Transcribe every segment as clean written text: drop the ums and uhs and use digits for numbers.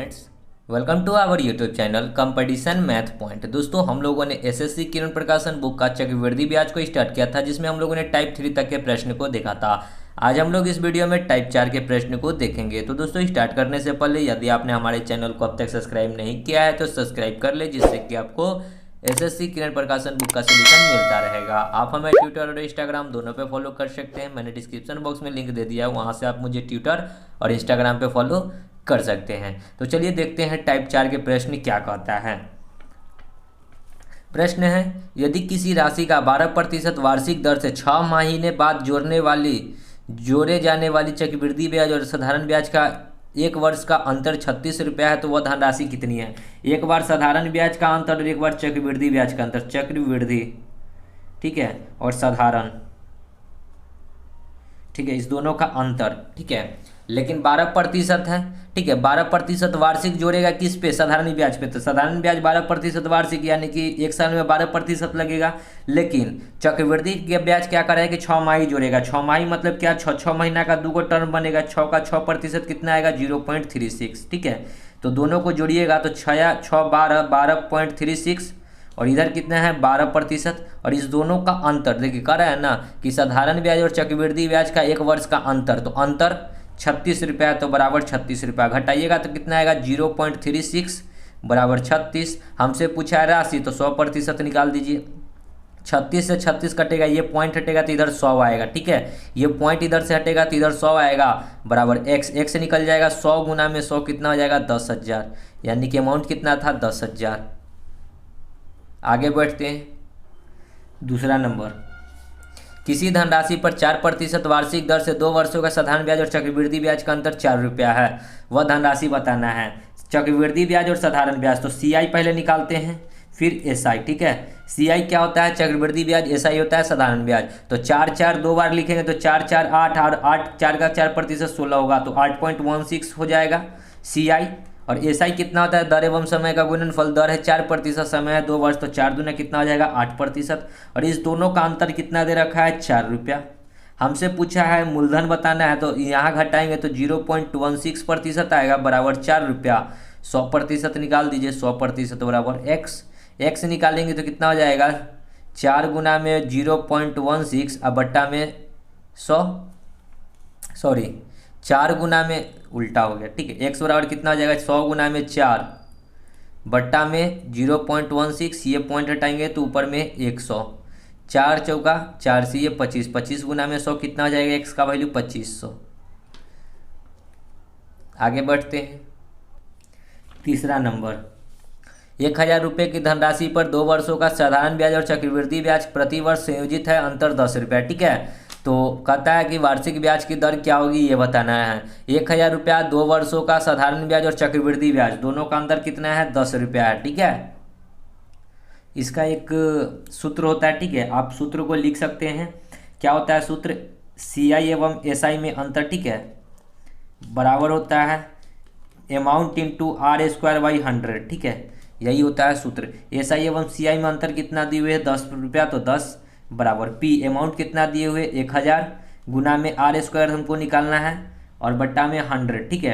Students, welcome to our YouTube channel competition math point. दोस्तों, हम लोगों ने एसएससी किरण प्रकाशन बुक का चक्रवृद्धि ब्याज को स्टार्ट किया था, जिसमें हम लोगों ने टाइप 3 तक के प्रश्न को देखा था। आज हम लोग इस वीडियो में टाइप 4 के प्रश्न को देखेंगे। तो दोस्तों, स्टार्ट करने से पहले यदि आपने हमारे चैनल को अब तक सब्सक्राइब नहीं किया है तो सब्सक्राइब कर ले, जिससे कि आपको एसएससी किरण प्रकाशन बुक का सोल्यूशन मिलता रहेगा। आप हमें ट्विटर और इंस्टाग्राम दोनों पे फॉलो कर सकते हैं। मैंने डिस्क्रिप्शन बॉक्स में लिंक दे दिया है, वहाँ से आप मुझे ट्विटर और इंस्टाग्राम पे फॉलो कर सकते हैं। तो चलिए देखते हैं टाइप 4 के प्रश्न क्या कहता है। प्रश्न है, यदि किसी राशि का 12% वार्षिक दर से 6 महीने बाद जोड़े जाने वाली चक्रवृद्धि ब्याज और साधारण ब्याज का एक वर्ष का अंतर 36 रुपया है, तो वह धनराशि कितनी है। एक बार साधारण ब्याज का अंतर और एक बार चक्रवृद्धि ब्याज का अंतर। चक्रवृद्धि, ठीक है, और साधारण, ठीक है, इस दोनों का अंतर, ठीक है, लेकिन 12% है, ठीक है। 12% वार्षिक जोड़ेगा किस पे? साधारण ब्याज पे। तो साधारण ब्याज 12% वार्षिक, यानी कि एक साल में 12% लगेगा। लेकिन चक्रवृद्धि के ब्याज क्या करेगा कि 6 माही जोड़ेगा। 6 माही मतलब क्या? 6 महीना का 2 टर्म बनेगा। 6 का 6% कितना आएगा? 0.36, ठीक है। तो दोनों को जोड़िएगा तो 12.36 और इधर कितना है? 12%। और इस दोनों का अंतर देखिए, कह रहा है ना कि साधारण ब्याज और चक्रवृद्धि ब्याज का एक वर्ष का अंतर, तो अंतर 36 रुपया, तो बराबर 36 रुपया। घटाइएगा तो कितना आएगा? 0.36 बराबर 36। हमसे पूछा है राशि, तो 100% निकाल दीजिए। 36 से 36 कटेगा, ये पॉइंट हटेगा तो इधर 100 आएगा, ठीक है। ये पॉइंट इधर से हटेगा तो इधर 100 आएगा, बराबर x से निकल जाएगा। 100 गुना में 100 कितना हो जाएगा? 10,000, यानी कि अमाउंट कितना था? 10,000। आगे बढ़ते हैं। दूसरा नंबर, किसी धनराशि पर 4% वार्षिक दर से 2 वर्षों का साधारण ब्याज और चक्रवृद्धि ब्याज का अंतर 4 रुपया है, वह धनराशि बताना है। चक्रवृद्धि ब्याज और साधारण ब्याज, तो CI पहले निकालते हैं, फिर SI, ठीक है। CI क्या होता है? चक्रवृद्धि ब्याज। SI होता है साधारण ब्याज। तो 4 दो बार लिखेंगे तो 4 8 और 8 4 का 4% 16 होगा, तो 8.16 हो जाएगा CI। और SI कितना होता है? दर एवं समय का गुणनफल। दर है 4%, समय है 2 वर्ष, तो 4 दूना कितना हो जाएगा? 8%। और इस दोनों का अंतर कितना दे रखा है? 4 रुपया। हमसे पूछा है मूलधन बताना है, तो यहाँ घटाएंगे तो 0.16% आएगा, बराबर 4 रुपया। 100% निकाल दीजिए। 100% बराबर x निकालेंगे तो कितना हो जाएगा? 4 गुना में 0.16 और बट्टा में 100, सॉरी 4 गुना में उल्टा हो गया, ठीक है। x बराबर कितना हो जाएगा? 100 गुना में 4 बट्टा में 0.16, ये पॉइंट हटाएंगे तो ऊपर में 100। 4 चौका 4 से ये 25, 25 गुना में 100 कितना हो जाएगा? x का वैल्यू 2500। आगे बढ़ते हैं। तीसरा नंबर, 1,000 रुपये की धनराशि पर 2 वर्षों का साधारण ब्याज और चक्रवृद्धि ब्याज प्रति वर्ष संयोजित है, अंतर 10 रुपया, ठीक है। तो कहता है कि वार्षिक ब्याज की दर क्या होगी, ये बताना है। 1,000 रुपया, 2 वर्षों का साधारण ब्याज और चक्रवृद्धि ब्याज, दोनों का अंतर कितना है? 10 रुपया है, ठीक है। इसका एक सूत्र होता है, ठीक है, आप सूत्र को लिख सकते हैं। क्या होता है सूत्र? CI एवं SI में अंतर, ठीक है, बराबर होता है अमाउंट इंटू R²/100, ठीक है, यही होता है सूत्र। SI एवं CI में अंतर कितना दिए हुए है? 10 रुपया, तो 10 बराबर P, अमाउंट कितना दिए हुए? 1,000 गुना में R² हमको निकालना है और बट्टा में 100, ठीक है।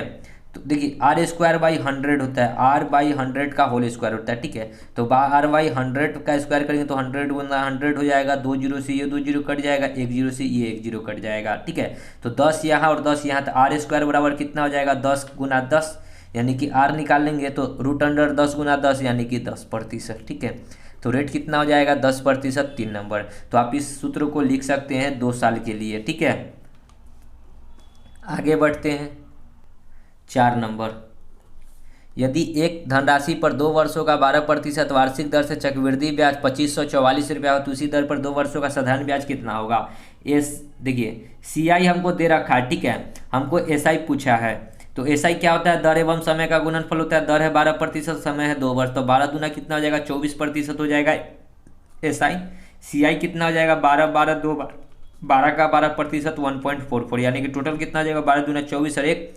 तो देखिए R²/100 होता है, R/100 का होल स्क्वायर होता है, ठीक है। तो R/100 का स्क्वायर करेंगे तो 100 गुना 100 हो जाएगा। 2 जीरो से ये 2 जीरो कट जाएगा, 1 जीरो से ये 1 जीरो कट जाएगा, ठीक है। तो 10 यहाँ और 10 यहाँ, तो R² बराबर कितना हो जाएगा? 10 गुना 10, यानी कि R निकालेंगे तो √10 गुना 10, यानी कि 10%, ठीक है। तो रेट कितना हो जाएगा? 10%, 3 नंबर। तो आप इस सूत्र को लिख सकते हैं 2 साल के लिए, ठीक है। आगे बढ़ते हैं। 4 नंबर, यदि एक धनराशि पर 2 वर्षों का 12% वार्षिक दर से चक्रवृद्धि ब्याज 2544 रुपया हो, तो उसी दर पर 2 वर्षों का साधारण ब्याज कितना होगा? देखिए CI हमको दे रखा है, ठीक है, हमको SI पूछा है। तो SI क्या होता है? दर एवं समय का गुणनफल होता है। दर है 12%, समय है 2 वर्ष, तो 12 दूना कितना हो जाएगा? 24% हो जाएगा SI। CI कितना हो जाएगा? 12 12 2 12 का 12% 1.44, यानी कि टोटल कितना हो जाएगा? 12 दूना 24 और 1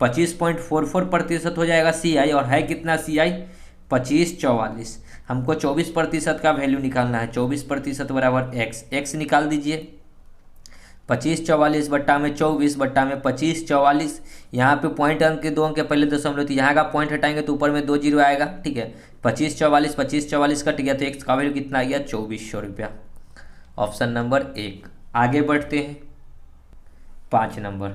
25.44% हो जाएगा CI। और है कितना CI? 2544। हमको 24% का वैल्यू निकालना है। 24% बराबर x निकाल दीजिए। 25 44/24/25 यहाँ पे पॉइंट अंक के 2 अंक के पहले दशमलव, तो यहाँ का पॉइंट हटाएंगे तो ऊपर में 2 जीरो आएगा, ठीक है। 25 44 कट गया तो एक्स का वैल्यू कितना आ गया 2400 रुपया। Option number 1। आगे बढ़ते हैं 5 नंबर।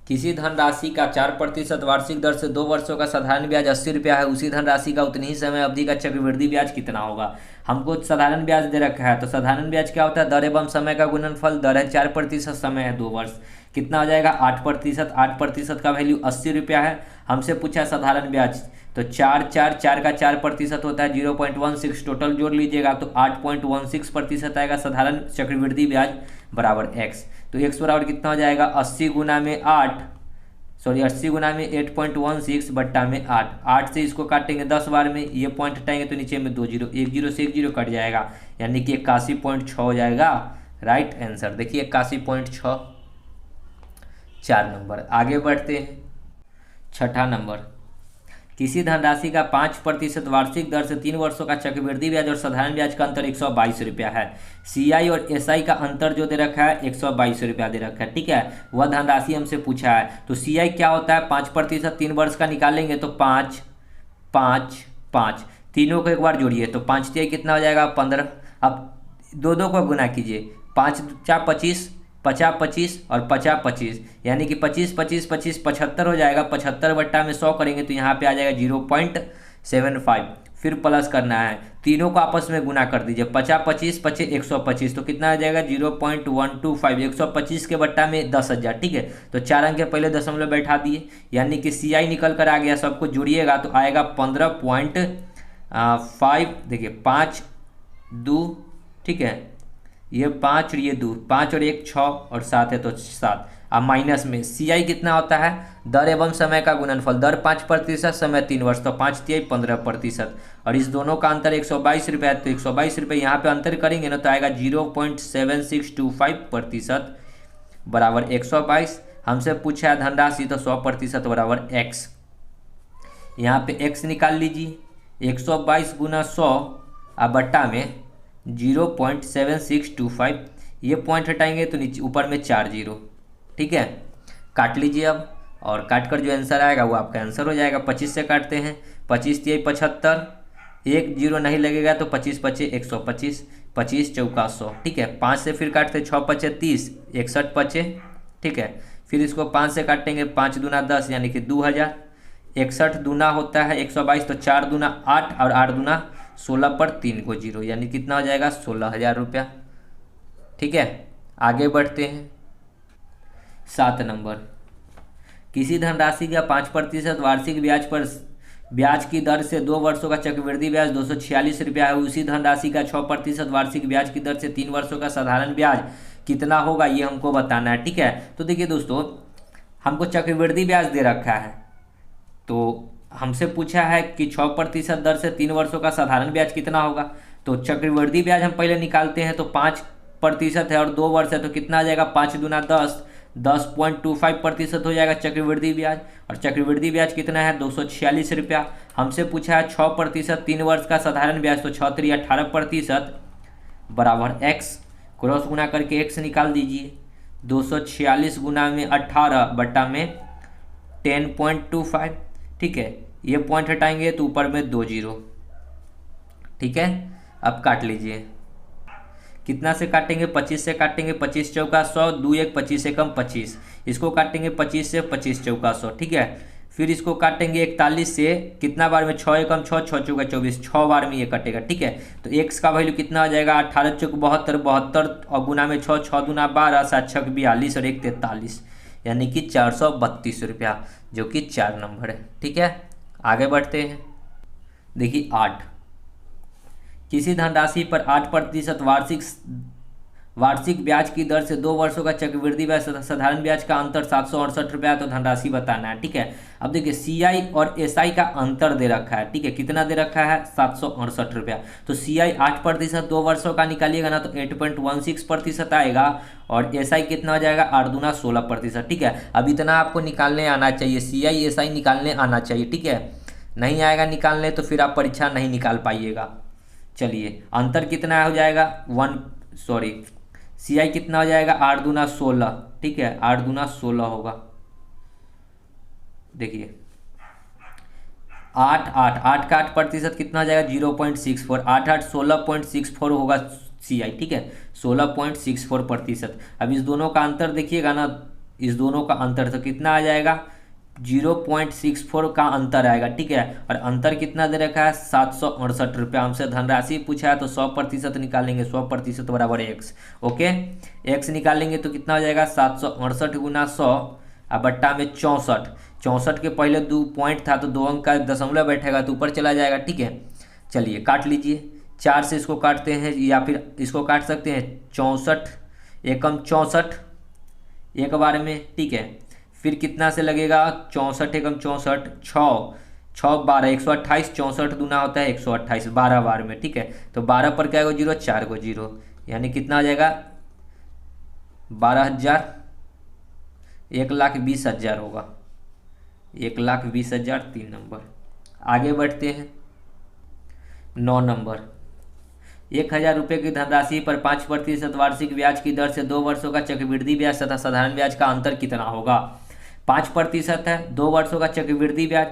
किसी धनराशि का 4% वार्षिक दर से 2 वर्षों का साधारण ब्याज 80 रुपया है, उसी धनराशि का उतनी ही समय अवधि का चक्रवृद्धि ब्याज कितना होगा। हमको साधारण ब्याज दे रखा है, तो साधारण ब्याज क्या होता है, दर एवं समय का गुणनफल। दर है 4%, समय है 2 वर्ष, कितना हो जाएगा 8%। 8% का वैल्यू 80 रुपया है। हमसे पूछा साधारण ब्याज, तो 4 का 4% होता है 0.16, टोटल जोड़ लीजिएगा तो 8.16% आएगा साधारण चक्रवृद्धि ब्याज बराबर एक्स। तो एक्स बराबर कितना हो जाएगा 80 गुना में 8.16 बट्टा में 8 से इसको काटेंगे 10 बार में, ये पॉइंट हटाएंगे तो नीचे में 2 जीरो, 1 जीरो से 1 जीरो कट जाएगा, यानी कि 81.6 हो जाएगा राइट आंसर। देखिए 81.6। 4 नंबर। आगे बढ़ते हैं 6ठा नंबर। किसी धनराशि का 5% वार्षिक दर से 3 वर्षों का चक्रवृद्धि ब्याज और साधारण ब्याज का अंतर 122 रुपया है। सीआई और एसआई का अंतर जो दे रखा है 122 रुपया दे रखा है, ठीक है। वह धनराशि हमसे पूछा है, तो सीआई क्या होता है 5%, 3 वर्ष का निकालेंगे तो 5 5 5, तीनों को एक बार जोड़िए तो 5 तिहाई कितना हो जाएगा 15। अब दो को गुना कीजिए, 5 4 25, 50 25 और 50 25, यानी कि 25 25 25 75 हो जाएगा। 75 बट्टा में 100 करेंगे तो यहाँ पे आ जाएगा 0.75, फिर प्लस करना है, तीनों को आपस में गुना कर दीजिए, 50 25 25 125, तो कितना आ जाएगा 0.125। 125 के बट्टा में 10,000, ठीक है। तो 4 अंक के पहले दशमलव बैठा दिए, यानी कि सीआई निकल कर आ गया, सबको जोड़िएगा तो आएगा 15.5। देखिए 5 2, ठीक है, ये 5 और ये 2, 5 और 1 6 और 7 है तो 7। अब माइनस में सीआई कितना होता है, दर एवं समय का गुणनफल। दर 5%, समय 3 वर्ष, तो 5 तिहाई 15%, और इस दोनों का अंतर 122 रुपये है, तो 122 रुपये यहाँ पे अंतर करेंगे ना तो आएगा 0.7625% बराबर 122। हमसे पूछा है धनराशि, तो 100% बराबर एक्स। यहाँ पे एक्स निकाल लीजिए, 122 गुना 100 अब बट्टा में 0.7625, ये पॉइंट हटाएंगे तो नीचे ऊपर में 4 जीरो, ठीक है। काट लीजिए अब, और काट कर जो आंसर आएगा वो आपका आंसर हो जाएगा। 25 से काटते हैं, 25 तिहाई 75, 1 जीरो नहीं लगेगा तो 25 पचे 125, 25 चौका 100, ठीक है। 5 से फिर काटते 6 पचे 30, 61 पचे, ठीक है। फिर इसको 5 से काटेंगे, 5 दूना 10 यानी कि 2000, 61 दूना होता है 122, तो 4 दूना 8 और 8 दूना 16 पर 3 को जीरो, यानी कितना हो जाएगा 16,000 रुपया, ठीक है। आगे बढ़ते हैं 7 नंबर। किसी धनराशि का 5% वार्षिक ब्याज की दर से 2 वर्षों का चक्रवृद्धि ब्याज 246 रुपया है, उसी धनराशि का 6% वार्षिक ब्याज की दर से 3 वर्षों का साधारण ब्याज कितना होगा, ये हमको बताना है, ठीक है। तो देखिए दोस्तों, हमको चक्रवृद्धि ब्याज दे रखा है, तो हमसे पूछा है कि 6% दर से 3 वर्षों का साधारण ब्याज कितना होगा। तो चक्रवृद्धि ब्याज हम पहले निकालते हैं, तो 5% है और 2 वर्ष है, तो कितना आ जाएगा 5 दूना 10, 10.25% हो जाएगा चक्रवृद्धि ब्याज। और चक्रवृद्धि ब्याज कितना है 246 रुपया। हमसे पूछा है 6% 3 वर्ष का साधारण ब्याज, तो 6 3 18% बराबर एक्स। क्रॉस गुना करके एक्स निकाल दीजिए, 246 गुना में 18 बट्टा में 10.25, ठीक है। ये पॉइंट हटाएंगे तो ऊपर में 2 जीरो, ठीक है। अब काट लीजिए, कितना से काटेंगे 25 से काटेंगे, 25 चौका 100, 2 1 25 से कम 25, इसको काटेंगे 25 से, 25 चौका 100, ठीक है। फिर इसको काटेंगे 41 से, कितना बार में 6 एकम 6, 6 चौका 24, 6 बार में ये कटेगा, ठीक है। तो एक्स का वैल्यू कितना हो जाएगा 18 चौक 72, 72 और गुना में 6, 6 दूना 12, 7 छक 42 और 1 43, यानी कि 432 रुपया, जो कि 4 नंबर है, ठीक है। आगे बढ़ते हैं, देखिए 8। किसी धनराशि पर 8% वार्षिक ब्याज की दर से 2 वर्षों का चक्रवृद्धि ब्याज साधारण ब्याज का अंतर 768 रुपया, तो धनराशि बताना है, ठीक है। अब देखिए सीआई और एसआई का अंतर दे रखा है, ठीक है। कितना दे रखा है 768 रुपया। तो सीआई 8% 2 वर्षों का निकालिएगा ना तो 8.16% आएगा, और एसआई कितना हो जाएगा 8 दूना 16%, ठीक है। अब इतना आपको निकालने आना चाहिए, सीआई एसआई निकालने आना चाहिए, ठीक है। नहीं आएगा निकालने तो फिर आप परीक्षा नहीं निकाल पाइएगा। चलिए अंतर कितना हो जाएगा CI कितना हो जाएगा, 8 दूना 16, ठीक है, 8 दूना 16 होगा। देखिए 8 का 8% कितना हो जाएगा, 0.64, 8 8 16.64 होगा CI, ठीक है, 16.64%। अब इस दोनों का अंतर देखिएगा ना, इस दोनों का अंतर तो कितना आ जाएगा, 0.64 का अंतर आएगा, ठीक है। और अंतर कितना दे रखा है, 768 रुपया। हमसे धनराशि पूछा है तो 100% निकालेंगे, 100% बराबर एक्स। ओके, एक्स निकालेंगे तो कितना हो जाएगा, 768 गुना 100 और बट्टा में 64। 64 के पहले 2 पॉइंट था तो 2 अंक का दशमलव बैठेगा तो ऊपर चला जाएगा, ठीक है। चलिए काट लीजिए, 4 से इसको काटते हैं या फिर इसको काट सकते हैं, 64 एकम 64 एक बार में, ठीक है। फिर कितना से लगेगा, 64 एकम 64, 6 6 12, 128, 64 दूना होता है 128, 12 बार में, ठीक है। तो 12 पर क्या गो जीरो, 4 गो जीरो, यानी कितना हो जाएगा, 12,000, 1,20,000 होगा, 1,20,000 3 नंबर। आगे बढ़ते हैं 9 नंबर। 1,000 रुपये की धनराशि पर 5% वार्षिक ब्याज की दर से 2 वर्षों का चक्रवृद्धि ब्याज तथा साधारण ब्याज का अंतर कितना होगा। 5% है, 2 वर्षों का चक्रवृद्धि ब्याज,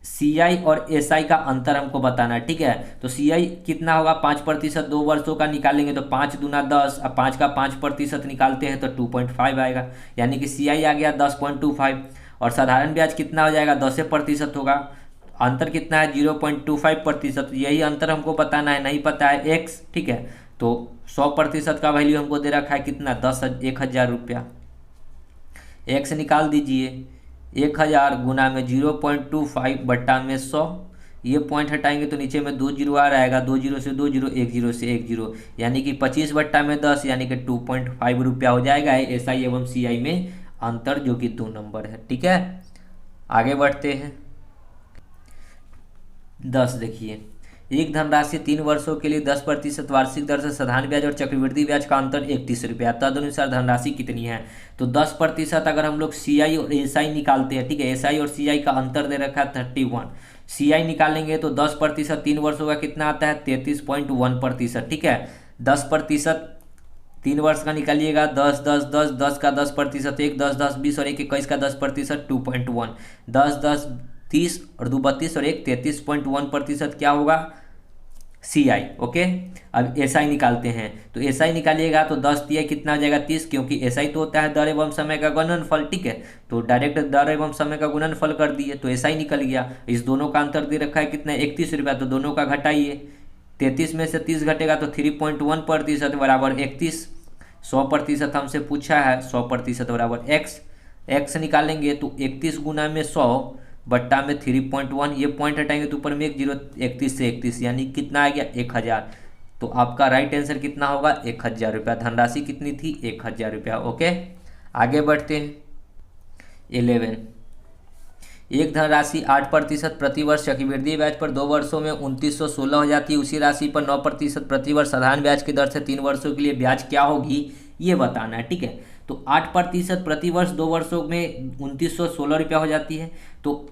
CI और SI का अंतर हमको बताना है, ठीक है। तो CI कितना होगा, 5%, 2 वर्षों का निकालेंगे तो 5 दूना 10, अब 5 का 5% निकालते हैं तो 2.5 आएगा, यानी कि CI आ गया 10.25। और साधारण ब्याज कितना हो जाएगा, 10% होगा। अंतर कितना है, 0.25%। यही अंतर हमको बताना है, नहीं पता है x, ठीक है। तो 100% का वैल्यू हमको दे रखा है कितना, 1,000 रुपया। x निकाल दीजिए, 1,000 गुना में 0.25 बट्टा में 100, ये पॉइंट हटाएंगे तो नीचे में 2 जीरो आ रहेगा, 2 जीरो से 2 जीरो, 1 जीरो से 1 जीरो, यानी कि 25 बट्टा में 10, यानी कि 2.5 रुपया हो जाएगा SI एवं CI में अंतर, जो कि 2 नंबर है, ठीक है। आगे बढ़ते हैं 10। देखिए, एक धनराशि 3 वर्षों के लिए 10% वार्षिक दर से साधारण ब्याज और चक्रवृद्धि ब्याज का अंतर 31 रुपया, तदनुसार धनराशि कितनी है। तो 10% अगर हम लोग CI और SI निकालते हैं, ठीक है, SI और CI का अंतर दे रखा है 31, CI निकालेंगे तो 10% 3 वर्षों का कितना आता है, 33.1%, ठीक है। 10% 3 वर्ष का निकालिएगा, 10 10 10 10 का 10%, 1 10 10 20 और 1 21 का 10%, 2.1, 10 10 30 और 2 32 और 1 33.1% क्या होगा, CI। ओके, अब SI निकालते हैं तो SI निकालिएगा तो 10 दिया कितना हो जाएगा, 30, क्योंकि SI तो होता है दर एवं समय का गुणनफल, ठीक है। तो डायरेक्ट दर एवं समय का गुणनफल कर दिए तो SI निकल गया। इस दोनों का अंतर दे रखा है कितना, 31 रुपया, तो दोनों का घटाइए, 33 में से 30 घटेगा तो 3.1% बराबर 31। 100% हमसे पूछा है, 100% बराबर x निकालेंगे तो 31 गुना में 100 बट्टा में 3.1, ये पॉइंट हटाएंगे तो ऊपर में 1 जीरो, 31 से 31, यानी कितना आ गया, 1,000। तो आपका राइट आंसर कितना होगा, 1,000 रुपया। धनराशि कितनी थी, 1,000 रुपया। ओके, आगे बढ़ते हैं 11। एक धनराशि 8% प्रतिवर्ष चक्रवृद्धि ब्याज पर 2 वर्षों में 2,916 हो जाती है। उसी राशि पर 9% प्रतिवर्ष साधारण ब्याज की दर से 3 वर्षों के लिए ब्याज क्या होगी, ये बताना है, ठीक है। तो 8% प्रतिवर्ष 2 वर्षों में 2,916 रुपया हो जाती है, तो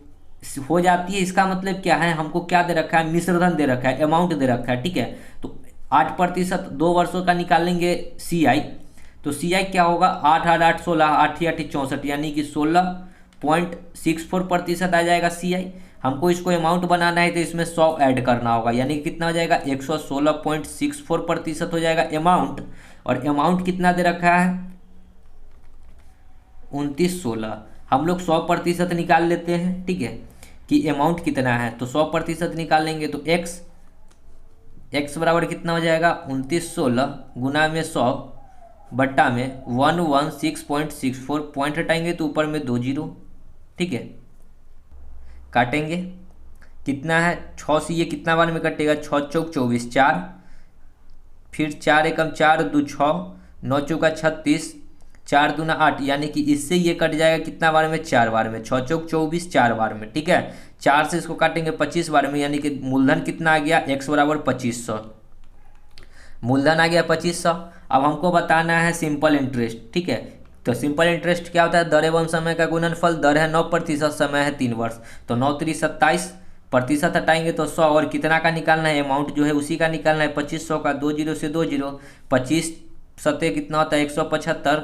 हो जाती है, इसका मतलब क्या है, हमको क्या दे रखा है, मिश्रधन दे रखा है, अमाउंट दे रखा है, ठीक है। तो 8% 2 वर्षों का निकालेंगे CI, तो CI क्या होगा, 8 8 8 16, 8 8 64, यानी कि 16.64% आ जाएगा CI। हमको इसको अमाउंट बनाना है तो इसमें 100 ऐड करना होगा, यानी कि कितना हो जाएगा, 116.64% हो जाएगा अमाउंट। और अमाउंट कितना दे रखा है, 2,916। हम लोग 100% निकाल लेते हैं, ठीक है, कि अमाउंट कितना है। तो 100% निकालेंगे तो x बराबर कितना हो जाएगा, 2,916 गुना में 100 बट्टा में 116.64, पॉइंट हटाएंगे तो ऊपर में 2 जीरो, ठीक है। काटेंगे कितना है, 6 से ये कितना बार में कटेगा, 6 चौक 24, 4, फिर 4 एकम 4 2 6, 9 चौका 36, 4 दूना 8, यानी कि इससे ये कट जाएगा कितना बार में, 4 बार में, 6 चौक 24, 4 बार में, ठीक है। 4 से इसको काटेंगे 25 बार में, यानी कि मूलधन कितना आ गया, x बराबर 2500, मूलधन आ गया 2500। अब हमको बताना है सिंपल इंटरेस्ट, ठीक है। तो सिंपल इंटरेस्ट क्या होता है, दर एवं समय का गुणनफल, दर है 9%, समय है 3 वर्ष, तो 9 3 27, प्रतिशत हटाएंगे तो 100, और कितना का निकालना है, अमाउंट जो है उसी का निकालना है, 2500 का, 2 जीरो से 2 जीरो, 25 सत्ते कितना होता है 175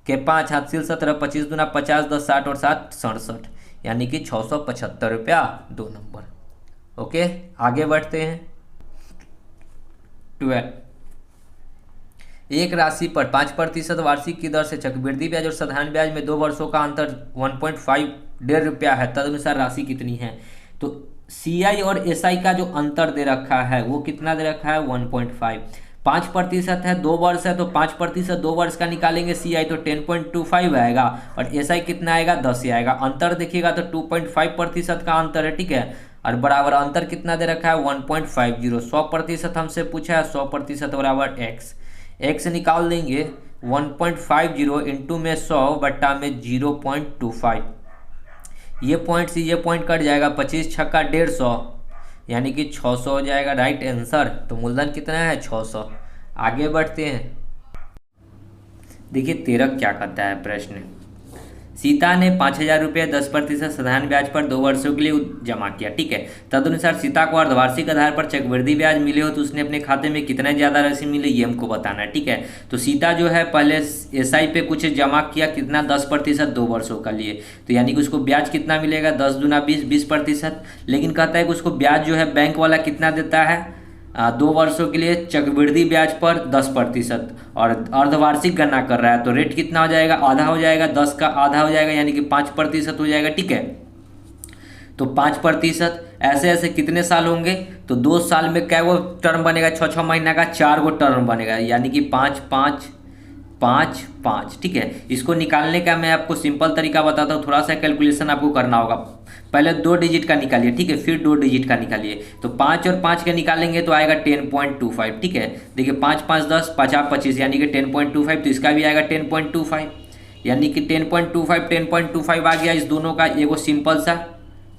के 5 हासिल 17, 25 दूना 50, 10 60 और 7 67, यानी कि 675 रुपया 2 नंबर। ओके, आगे बढ़ते हैं। 12, एक राशि पर 5% वार्षिक की दर से चक्रवृद्धि ब्याज और साधारण ब्याज में 2 वर्षों का अंतर 1.5 रुपया है, तदनुसार राशि कितनी है। तो CI और SI का जो अंतर दे रखा है वो कितना दे रखा है 1.5। 5% है, 2 वर्ष है, तो 5% 2 वर्ष का निकालेंगे CI तो 10.25 आएगा और SI कितना आएगा 10 ही आएगा। अंतर देखिएगा तो 2.5% का अंतर है, ठीक है। और बराबर अंतर कितना दे रखा है 1.50। 100% हमसे पूछा है, 100% बराबर x निकाल देंगे 1.50 इंटू में 100 बट्टा में 0.25, ये पॉइंट से ये पॉइंट कट जाएगा, 25 छक्का 150 यानी कि 600 हो जाएगा राइट आंसर। तो मूलधन कितना है 600। आगे बढ़ते हैं। देखिए 13 क्या कहता है प्रश्न। सीता ने 5,000 रुपये 10% साधारण ब्याज पर 2 वर्षों के लिए जमा किया, ठीक है। तदनुसार सीता को अर्धवार्षिक आधार पर चक्रवृद्धि ब्याज मिले हो तो उसने अपने खाते में कितना ज़्यादा राशि मिली ये हमको बताना है, ठीक है। तो सीता जो है पहले SI पे कुछ जमा किया, कितना 10% 2 वर्षों का लिए, तो यानी कि उसको ब्याज कितना मिलेगा 10 दूना 20, 20%। लेकिन कहता है कि उसको ब्याज जो है बैंक वाला कितना देता है 2 वर्षों के लिए चक्रवृद्धि ब्याज पर 10% और अर्धवार्षिक गणना कर रहा है, तो रेट कितना हो जाएगा आधा हो जाएगा, 10 का आधा हो जाएगा यानी कि 5% हो जाएगा, ठीक है। तो 5% ऐसे ऐसे कितने साल होंगे, तो 2 साल में क्या वो टर्म बनेगा 6 महीना का 4 गो टर्म बनेगा, यानी कि 5 5 5 5, ठीक है। इसको निकालने का मैं आपको सिंपल तरीका बताता हूँ, थोड़ा सा कैलकुलेशन आपको करना होगा। पहले 2 डिजिट का निकालिए, ठीक है, फिर 2 डिजिट का निकालिए। तो 5 और 5 के निकालेंगे तो आएगा 10.25, ठीक है। देखिए 5 5 10 50 25 यानी कि 10.25, तो इसका भी आएगा 10.25 यानी कि 10.25 आ गया। इस दोनों का एगो सिंपल सा,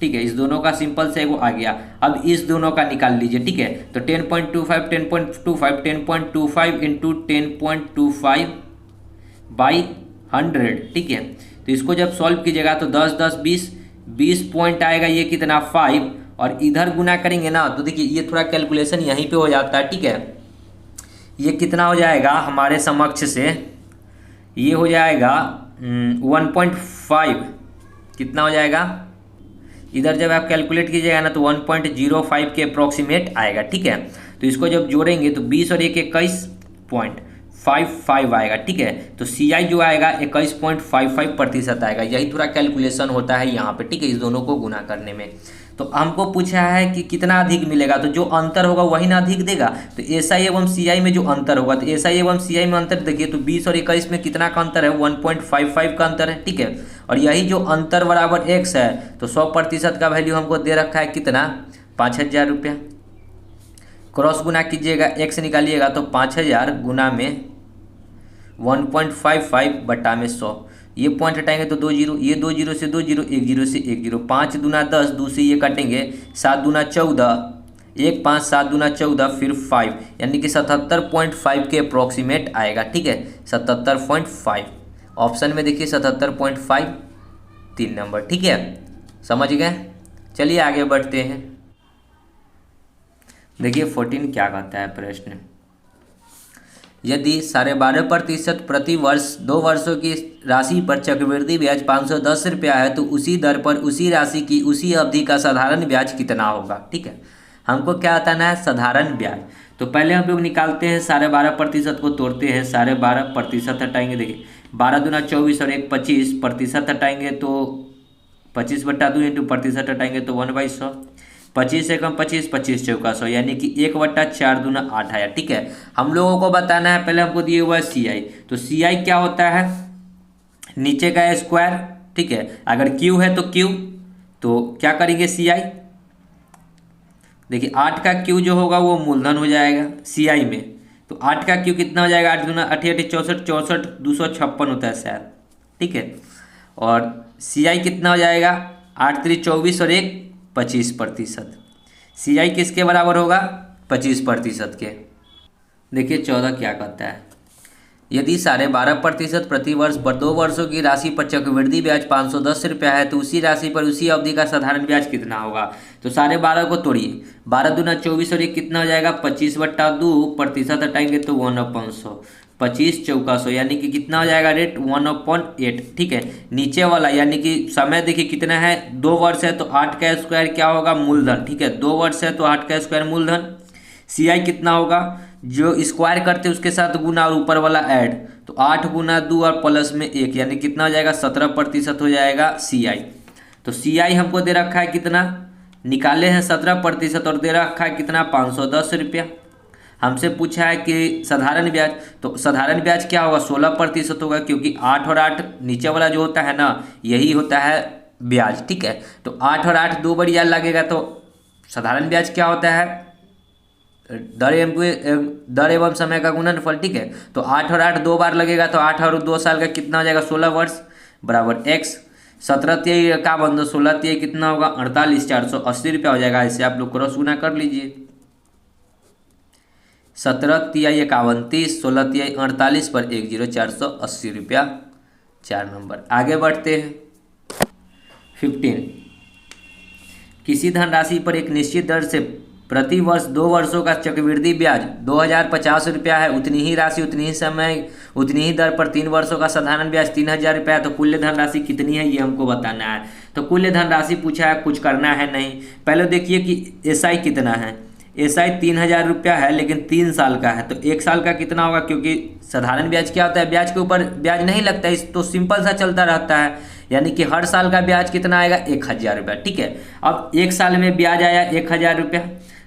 ठीक है, इस दोनों का सिंपल से एगो आ गया। अब इस दोनों का निकाल लीजिए, ठीक है। तो 10.25 इंटू 10.25 बाई 100, ठीक है। तो इसको जब सॉल्व कीजिएगा तो 10 10 20 पॉइंट आएगा, ये कितना 5, और इधर गुना करेंगे ना तो देखिए ये थोड़ा कैलकुलेशन यहीं पे हो जाता है, ठीक है। ये कितना हो जाएगा हमारे समक्ष से, ये हो जाएगा 1.5, कितना हो जाएगा इधर जब आप कैलकुलेट कीजिएगा ना तो 1.05 के अप्रॉक्सीमेट आएगा, ठीक है। तो इसको जब जोड़ेंगे तो 20 और 1 21.55 आएगा, ठीक है। तो CI जो आएगा 21.55% आएगा। यही थोड़ा कैलकुलेशन होता है यहाँ पे, ठीक है, इस दोनों को गुना करने में। तो हमको पूछा है कि कितना अधिक मिलेगा, तो जो अंतर होगा वही ना अधिक देगा। तो SI एवं CI में जो अंतर होगा, तो SI एवं CI में अंतर देखिए तो 20 और 21 में कितना का अंतर है 1.55 का अंतर है, ठीक है। और यही जो अंतर बराबर x है, तो 100% का वैल्यू हमको दे रखा है कितना 5,000 रुपया। क्रॉस गुना कीजिएगा, x निकालिएगा तो 5,000 गुना में 1.55 बटा में 100, ये पॉइंट हटाएंगे तो 2 जीरो, ये 2 जीरो से 2 जीरो, 1 जीरो से 1 जीरो, 5 दूना 10, 2 से ये काटेंगे 7 दूना 14, 1 5 7 दूना 14, फिर 5 यानी कि 77.5 के अप्रॉक्सीमेट आएगा, ठीक है। 77.5 ऑप्शन में देखिए 77.5 3 नंबर, ठीक है, समझ गए। चलिए आगे बढ़ते हैं। देखिए 14 क्या कहता है प्रश्न। यदि 12.5% प्रति वर्ष 2 वर्षों की राशि पर चक्रवृद्धि ब्याज 510 रुपया है तो उसी दर पर उसी राशि की उसी अवधि का साधारण ब्याज कितना होगा, ठीक है। हमको क्या बताना है साधारण ब्याज। तो पहले हम लोग निकालते हैं 12.5% को तोड़ते हैं, 12.5% हटाएंगे, देखिए 12 दूना 24 और 1 25% हटाएंगे तो 25/2 इंटू प्रतिशत हटाएंगे तो 1/100, 25 से कम 25, 25 चौका 100 यानी कि 1/4 दूना 8 आया, ठीक है। हम लोगों को बताना है, पहले हमको दिए हुआ है CI, तो CI क्या होता है नीचे का स्क्वायर, ठीक है। अगर Q है तो Q, तो क्या करेंगे CI, देखिए 8 का Q जो होगा वो मूलधन हो जाएगा CI में, तो 8 का Q कितना हो जाएगा 8 दूना 8 8 64 64 256 होता है शायद, ठीक है। और CI कितना हो जाएगा 8 3 24 और 1 25%। CI किसके बराबर होगा 25% के। देखिए 14 क्या कहता है। यदि 12.5% प्रति वर्ष पर 2 वर्षों की राशि पर चक्रवृद्धि ब्याज 510 रुपया है तो उसी राशि पर उसी अवधि का साधारण ब्याज कितना होगा। तो 12.5 को तोड़िए, 12 दूना 24 और ये कितना हो जाएगा 25/2, प्रतिशत हटाएंगे तो 1/100, 25 चौका 100, यानी कि कितना हो जाएगा रेट 1/8। ठीक है, नीचे वाला यानी कि समय देखिए कितना है, 2 वर्ष है तो 8 का स्क्वायर क्या होगा मूलधन। ठीक है, 2 वर्ष है तो 8 का स्क्वायर मूलधन। CI कितना होगा, जो स्क्वायर करते हैं उसके साथ गुना और ऊपर वाला ऐड, तो 8 गुना 2 और प्लस में 1 यानी कितना हो जाएगा 17% हो जाएगा CI। तो CI हमको दे रखा है कितना, निकाले हैं 17% और दे रखा है कितना 510 रुपया। हमसे पूछा है कि साधारण ब्याज, तो साधारण ब्याज क्या होगा 16% होगा, क्योंकि 8 और 8 नीचे वाला जो होता है ना यही होता है ब्याज। ठीक है, तो 8 और 8 2 बार याद लगेगा, तो साधारण ब्याज क्या होता है दर एवं समय का गुणनफल। ठीक है, तो 8 और 8 2 बार लगेगा, तो 8 और 2 साल का कितना हो जाएगा 16 वर्ष बराबर x। 17 का बंद 16 कितना होगा 48,480 रुपया हो जाएगा। ऐसे आप लोग क्रॉस गुना कर लीजिए, 17 51 30, 16 48 पर 1,0480 रुपया 4 नंबर। आगे बढ़ते हैं 15, किसी धनराशि पर एक निश्चित दर से प्रति वर्ष 2 वर्षों का चक्रवृद्धि ब्याज 2050 रुपया है, उतनी ही राशि उतनी ही समय उतनी ही दर पर 3 वर्षों का साधारण ब्याज 3000 रुपया है। तो कुल धनराशि कितनी है ये हमको बताना है। तो कुल धनराशि पूछा है, कुछ करना है नहीं। पहले देखिए कि SI कितना है, SI 3000 रुपया है लेकिन 3 साल का है, तो 1 साल का कितना होगा, क्योंकि साधारण ब्याज क्या होता है ब्याज के ऊपर ब्याज नहीं लगता है, तो सिंपल सा चलता रहता है, यानी कि हर साल का ब्याज कितना आएगा 1000 रुपया। ठीक है, अब 1 साल में ब्याज आया 1000 रुपया,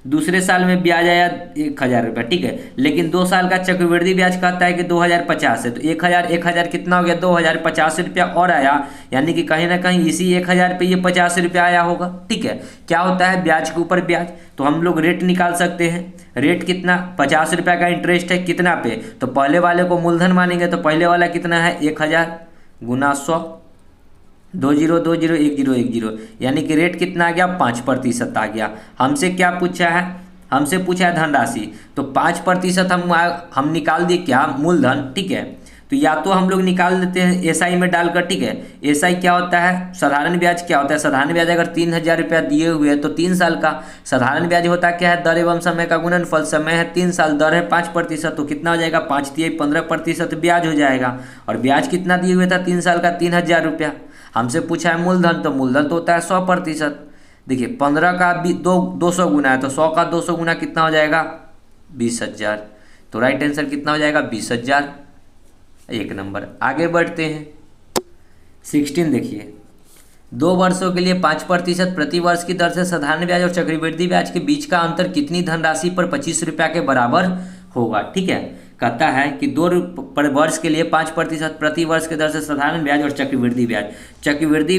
दूसरे साल में ब्याज आया 1000 रुपया। ठीक है, लेकिन 2 साल का चक्रवृद्धि ब्याज कहता है कि 2050 है, तो 1000 कितना हो गया 2050 रुपया और आया, यानी कि कहीं ना कहीं इसी 1000 पे ये 50 रुपया आया होगा। ठीक है, क्या होता है ब्याज के ऊपर ब्याज, तो हम लोग रेट निकाल सकते हैं। रेट कितना 50 रुपया का इंटरेस्ट है कितना पे, तो पहले वाले को मूलधन मानेंगे, तो पहले वाला कितना है 1000 गुना 100, 20201010, यानी कि रेट कितना आ गया 5% आ गया। हमसे क्या पूछा है, हमसे पूछा है धनराशि, तो 5% हम निकाल दिए क्या मूलधन। ठीक है, तो या तो हम लोग निकाल देते हैं SI में डालकर। ठीक है, SI क्या होता है, साधारण ब्याज क्या होता है, साधारण ब्याज अगर 3000 रुपया दिए हुए हैं तो 3 साल का साधारण ब्याज होता क्या है दर एवं समय का गुणनफल। समय है 3 साल, दर है 5%, तो कितना हो जाएगा 5 × 3 15% ब्याज हो जाएगा। और ब्याज कितना दिए हुए था 3 साल का 3000 रुपया। हमसे पूछा है मूलधन, तो मूलधन तो होता है 100%। देखिए 15 का 200 गुना है, तो 100 का 200 गुना कितना हो जाएगा 20,000। तो राइट आंसर कितना हो जाएगा 20,000, 1 नंबर। आगे बढ़ते हैं 16, देखिए 2 वर्षों के लिए 5% प्रति वर्ष की दर से साधारण ब्याज और चक्रवृद्धि ब्याज के बीच का अंतर कितनी धनराशि पर 25 रुपया के बराबर होगा। ठीक है, कहता है कि 2 वर्ष के लिए 5% प्रति वर्ष के दर से साधारण ब्याज और चक्रवृद्धि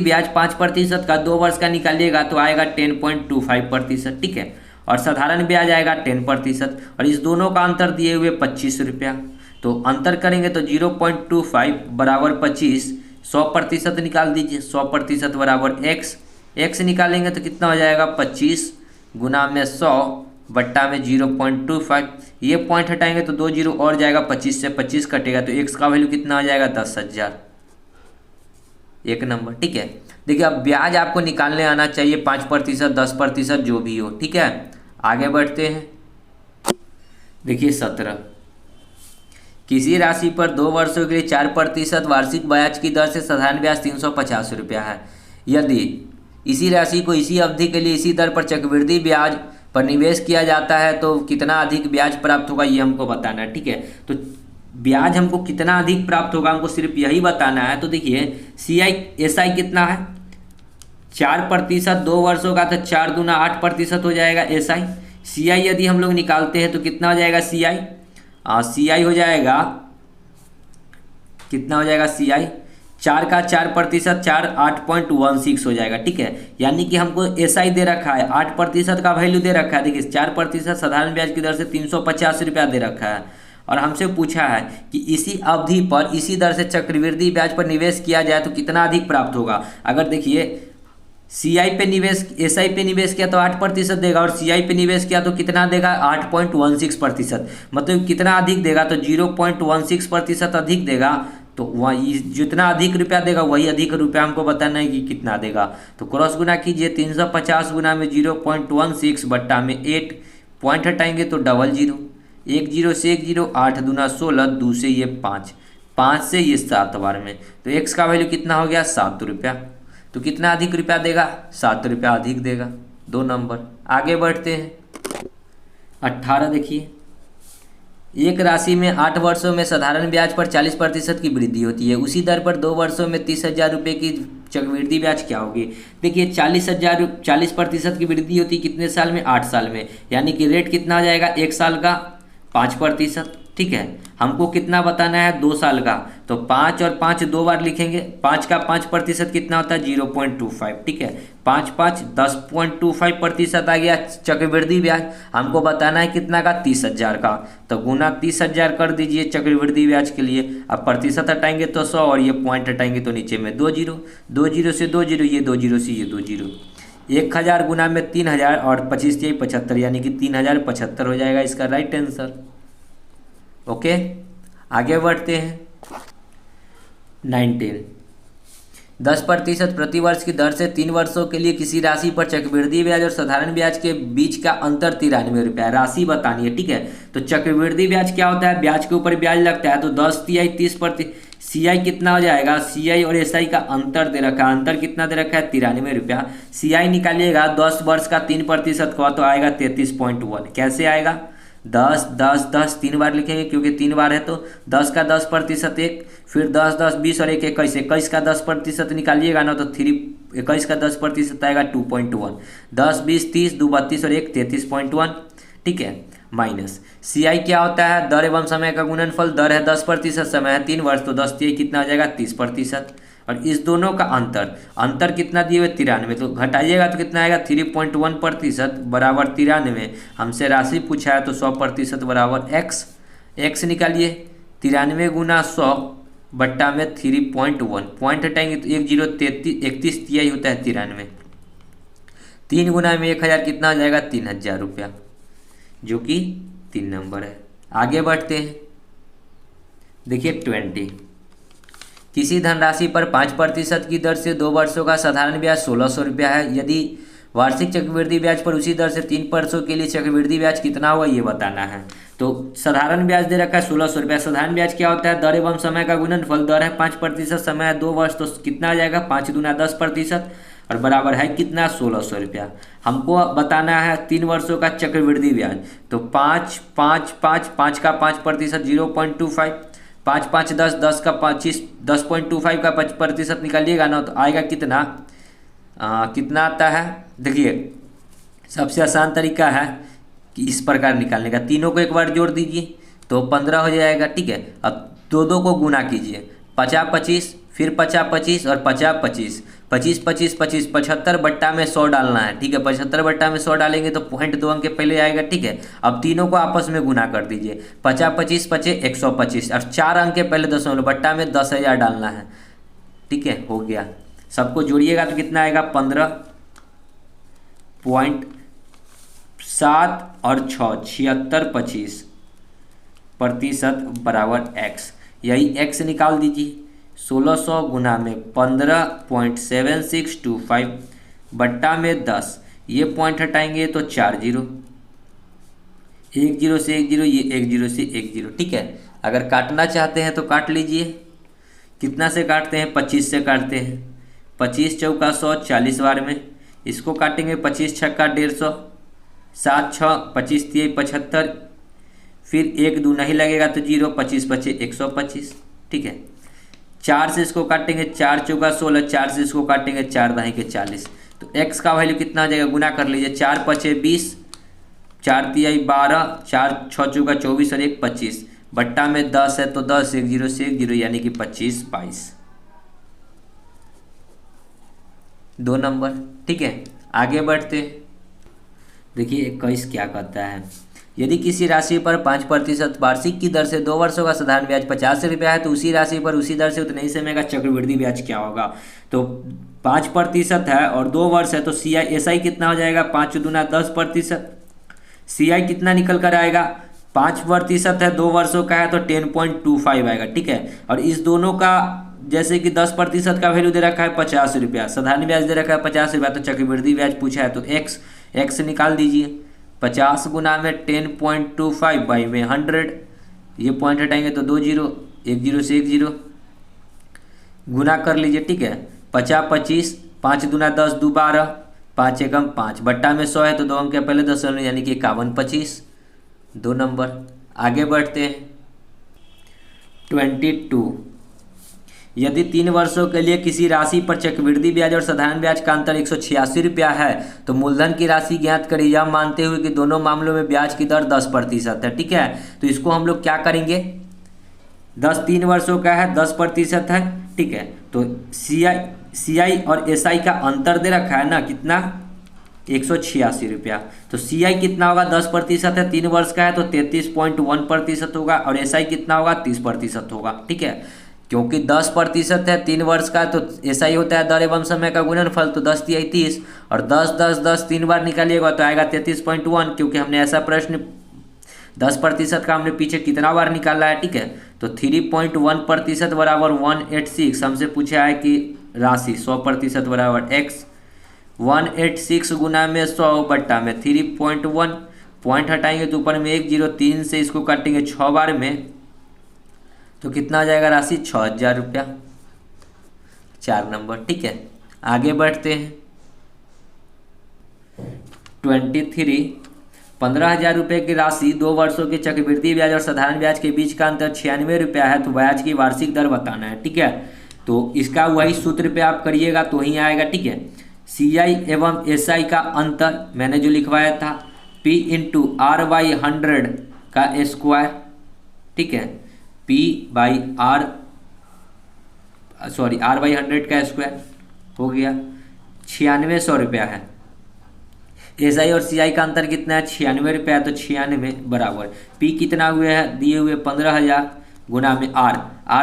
ब्याज 5% का 2 वर्ष का निकालिएगा तो आएगा 10.25%। ठीक है, और साधारण ब्याज आएगा 10%, और इस दोनों का अंतर दिए हुए 25 रुपया। तो अंतर करेंगे तो 0.25 बराबर 25, 100% निकाल दीजिए, 100% बराबर x निकालेंगे तो कितना हो जाएगा 25 गुना में 100 बट्टा में 0.25, ये पॉइंट हटाएंगे तो 2 जीरो और जाएगा, 25 से 25 कटेगा तो x का वैल्यू कितना हो जाएगा 10,000, 1 नंबर। ठीक है, देखिए अब ब्याज आपको निकालने आना चाहिए 5%, 10% जो भी हो। ठीक है, आगे बढ़ते हैं। देखिए 17, किसी राशि पर 2 वर्षों के लिए 4% वार्षिक ब्याज की दर से साधारण ब्याज 350 रुपया है। यदि इसी राशि को इसी अवधि के लिए इसी दर पर चक्रवृद्धि ब्याज पर निवेश किया जाता है तो कितना अधिक ब्याज प्राप्त होगा ये हमको बताना है। ठीक है, तो ब्याज हमको कितना अधिक प्राप्त होगा हमको सिर्फ यही बताना है। तो देखिए SI कितना है 4%, 2 वर्षों का, तो 4 दूना 8% हो जाएगा SI। CI यदि हम लोग निकालते हैं तो कितना हो जाएगा CI हो जाएगा, कितना हो जाएगा CI 4 का 4%, 4 8.16 हो जाएगा। ठीक है, यानी कि हमको SI दे रखा है 8% का वैल्यू दे रखा है। देखिए 4% साधारण ब्याज की दर से 350 रुपया दे रखा है, और हमसे पूछा है कि इसी अवधि पर इसी दर से चक्रवृद्धि ब्याज पर निवेश किया जाए तो कितना अधिक प्राप्त होगा। अगर देखिए सीआई पे निवेश, एसआई पे निवेश किया तो 8% देगा, और सीआई पे निवेश किया तो कितना देगा 8.16%। मतलब कितना अधिक देगा तो 0.16% अधिक देगा। तो वही जितना अधिक रुपया देगा वही अधिक रुपया हमको बताना है कि कितना देगा। तो क्रॉस गुना कीजिए, 350 गुना में 0.16 बट्टा में 8 पॉइंट हटाएंगे तो 00, 1 0 से 1 0, 8 दूना 16, 2 से ये 5, 5 से ये 7 बार में, तो एक्स का वैल्यू कितना हो गया 7 रुपया। तो कितना अधिक रुपया देगा 7 रुपया अधिक देगा। 2 नंबर। आगे बढ़ते हैं 18। देखिए, एक राशि में 8 वर्षों में साधारण ब्याज पर 40% की वृद्धि होती है, उसी दर पर 2 वर्षों में 30,000 रुपये की चक्रवृद्धि ब्याज क्या होगी। देखिए 40% की वृद्धि होती है कितने साल में 8 साल में, यानी कि रेट कितना हो जाएगा 1 साल का 5%। ठीक है, हमको कितना बताना है 2 साल का, तो 5 और 5 2 बार लिखेंगे। 5 का 5% कितना होता है 0.25। ठीक है, 5 5 10.25% आ गया चक्रवृद्धि ब्याज। हमको बताना है कितना का 30,000 का, तो गुना 30,000 कर दीजिए चक्रवृद्धि ब्याज के लिए। अब प्रतिशत हटाएंगे तो 100, और ये पॉइंट हटाएंगे तो नीचे में 2 0, 2 0 से 2 0, ये 2 0 से ये 2 0। 1000 गुना में 3000 और 25 से 75, यानी कि 3075 हो जाएगा इसका राइट आंसर। ओके, आगे बढ़ते हैं 19। 10% प्रतिवर्ष की दर से 3 वर्षों के लिए किसी राशि पर चक्रवृद्धि ब्याज और साधारण ब्याज के बीच का अंतर 93 रुपया। राशि बतानी है। ठीक है, तो चक्रवृद्धि ब्याज क्या होता है, ब्याज के ऊपर ब्याज लगता है, तो 10 तिहाई 30%। सीआई कितना हो जाएगा, सीआई और एसआई का अंतर दे रखा है, अंतर कितना दे रखा है 93 रुपया। सीआई निकालिएगा 10 वर्ष का 3% का, तो आएगा 33.1। कैसे आएगा 10 10 10 3 बार लिखेंगे क्योंकि 3 बार है, तो 10 का 10% 1, फिर 10 10 20 और 1 21, 21 का 10% निकालिएगा ना तो 21 का 10% आएगा 2.1। 10 20 30, 2 32 और 1 33.1। ठीक है, माइनस सीआई क्या होता है दर एवं समय का गुणनफल। दर है 10%, समय है 3 वर्ष, तो 10 तिहाई कितना हो जाएगा 30%। और इस दोनों का अंतर कितना दिए हुए 93, तो घटाइएगा तो कितना आएगा 3.1% बराबर 93। हमसे राशि पूछा है तो 100% बराबर एक्स। एक्स निकालिए, 93 गुना 100 बट्टा में 3.1, पॉइंट हटाएंगे तो 1 0 31 तिहाई होता है 93। 3 गुना में 1000 कितना हो जाएगा 3000 रुपया, जो कि 3 नंबर है। आगे बढ़ते हैं, देखिए 20। किसी धनराशि पर 5% की दर से 2 वर्षों का साधारण ब्याज 1600 रुपया है। यदि वार्षिक चक्रवृद्धि ब्याज पर उसी दर से 3 वर्षों के लिए चक्रवृद्धि ब्याज कितना हुआ ये बताना है। तो साधारण ब्याज दे रखा है 1600 रुपया। साधारण ब्याज क्या होता है दर एवं समय का गुणनफल। दर है 5%, समय है 2 वर्ष, तो कितना आ जाएगा 5 दूना 10% और बराबर है कितना 1600 रुपया। हमको बताना है 3 वर्षों का चक्रवृद्धि ब्याज, तो 5 5 5 5 का 5% 0.25, 5 5 10, 10 का 25 10.25 का 5% निकालिएगा ना तो आएगा कितना कितना आता है। देखिए सबसे आसान तरीका है कि इस प्रकार निकालने का, तीनों को एक बार जोड़ दीजिए तो 15 हो जाएगा। ठीक है, अब 2 को गुना कीजिए, 50 25, फिर 50 25 और 50 25, 25 25 25 75 बट्टा में 100 डालना है। ठीक है, 75 बट्टा में 100 डालेंगे तो 0.2 अंक के पहले आएगा। ठीक है, अब तीनों को आपस में गुना कर दीजिए, 50 25 25 125 और 4 अंक के पहले दशमलव बट्टा में 10,000 डालना है। ठीक है, हो गया। सबको जोड़िएगा तो कितना आएगा 15.7 और 6 76.25% बराबर एक्स। यही एक्स निकाल दीजिए, 1600 गुना में 15.7625 बट्टा में 10, ये पॉइंट हटाएंगे तो 4 0, 1 0 से 1 0, ये 1 0 से 1 0। ठीक है, अगर काटना चाहते हैं तो काट लीजिए। कितना से काटते हैं 25 से काटते हैं, 25 चौका 100 40 बार में, इसको काटेंगे 25 छक्का 150, 7 6 25 3 75, फिर 1 2 नहीं लगेगा तो 0, 25 25 125। ठीक है, 4 से इसको काटेंगे, 4 चौका 16, 4 से इसको काटेंगे 4 दाही के 40, तो x का वैल्यू कितना हो जाएगा गुना कर लीजिए, 4 5 20, 4 तिहाई 12, 4 6 चौका 24 और 1 25 बट्टा में 10 है तो 10, 1 0 से 1 0 यानी कि 25 22। 2 नंबर। ठीक है, आगे बढ़ते। देखिए 21 क्या कहता है, यदि किसी राशि पर 5% वार्षिक की दर से 2 वर्षों का साधारण ब्याज 50 रुपया है तो उसी राशि पर उसी दर से उतने ही समय का चक्रवृद्धि ब्याज क्या होगा। तो 5% है और 2 वर्ष है तो SI कितना हो जाएगा, 5 दूना 10%। CI कितना निकल कर आएगा, 5% है, 2 वर्षों का है तो 10.25 आएगा। ठीक है, और इस दोनों का जैसे कि 10% का वैल्यू दे रखा है 50 रुपया, साधारण ब्याज दे रखा है 50 रुपया, तो चक्रवृद्धि ब्याज पूछा है तो एक्स निकाल दीजिए। 50 गुना में 10.25 बाई में 100, ये पॉइंट हटाएंगे तो 2 जीरो, 1 जीरो से 1 जीरो गुना कर लीजिए। ठीक है, 50 25, 5 दूना 10, 2 12, 5 एकम 5, बट्टा में 100 है तो 2 अंक के पहले 10 यानी कि 51 25, 2 नंबर। आगे बढ़ते हैं 22। यदि 3 वर्षों के लिए किसी राशि पर चक्रवृद्धि ब्याज और साधारण ब्याज का अंतर 186 रुपया है तो मूलधन की राशि ज्ञात करें, यह मानते हुए कि दोनों मामलों में ब्याज की दर 10% है। ठीक है, तो इसको हम लोग क्या करेंगे, 3 वर्षों का है, 10% है। ठीक है, तो CI और SI का अंतर दे रखा है ना, कितना, 186 रुपया। तो CI कितना होगा, 10% है, 3 वर्ष का है तो 33.1% होगा, और SI कितना होगा, 30% होगा। ठीक है, क्योंकि 10% है, 3 वर्ष का, तो SI होता है दर एवं समय का गुणनफल, तो 10 तिहाई 30, और 10 10 10 3 बार निकालिएगा तो आएगा 33.1, क्योंकि हमने ऐसा प्रश्न 10% का हमने पीछे कितना बार निकाला है। ठीक है, तो 3.1% बराबर 186, हमसे पूछा है कि राशि 100% बराबर x, 186 गुना में 100 बट्टा में 3.1, पॉइंट हटाएंगे तो ऊपर में 1 जीरो, 3 से इसको काटेंगे 6 बार में तो कितना आ जाएगा राशि, 6000 रुपया, 4 नंबर। ठीक है, आगे बढ़ते हैं 23। 15,000 रुपये की राशि 2 वर्षों के चक्रवृद्धि ब्याज और साधारण ब्याज के बीच का अंतर 96 रुपया है, तो ब्याज की वार्षिक दर बताना है। ठीक है, तो इसका वही सूत्र पे आप करिएगा तो ही आएगा। ठीक है, CI एवं SI का अंतर मैंने जो लिखवाया था P इंटू R/100 का स्क्वायर। ठीक है, R/100 का स्क्वायर हो गया, 9600 रुपया है। SI और CI का अंतर कितना है, 96 रुपया, तो 96 बराबर P कितना हुए है, दिए हुए 15,000 गुना में R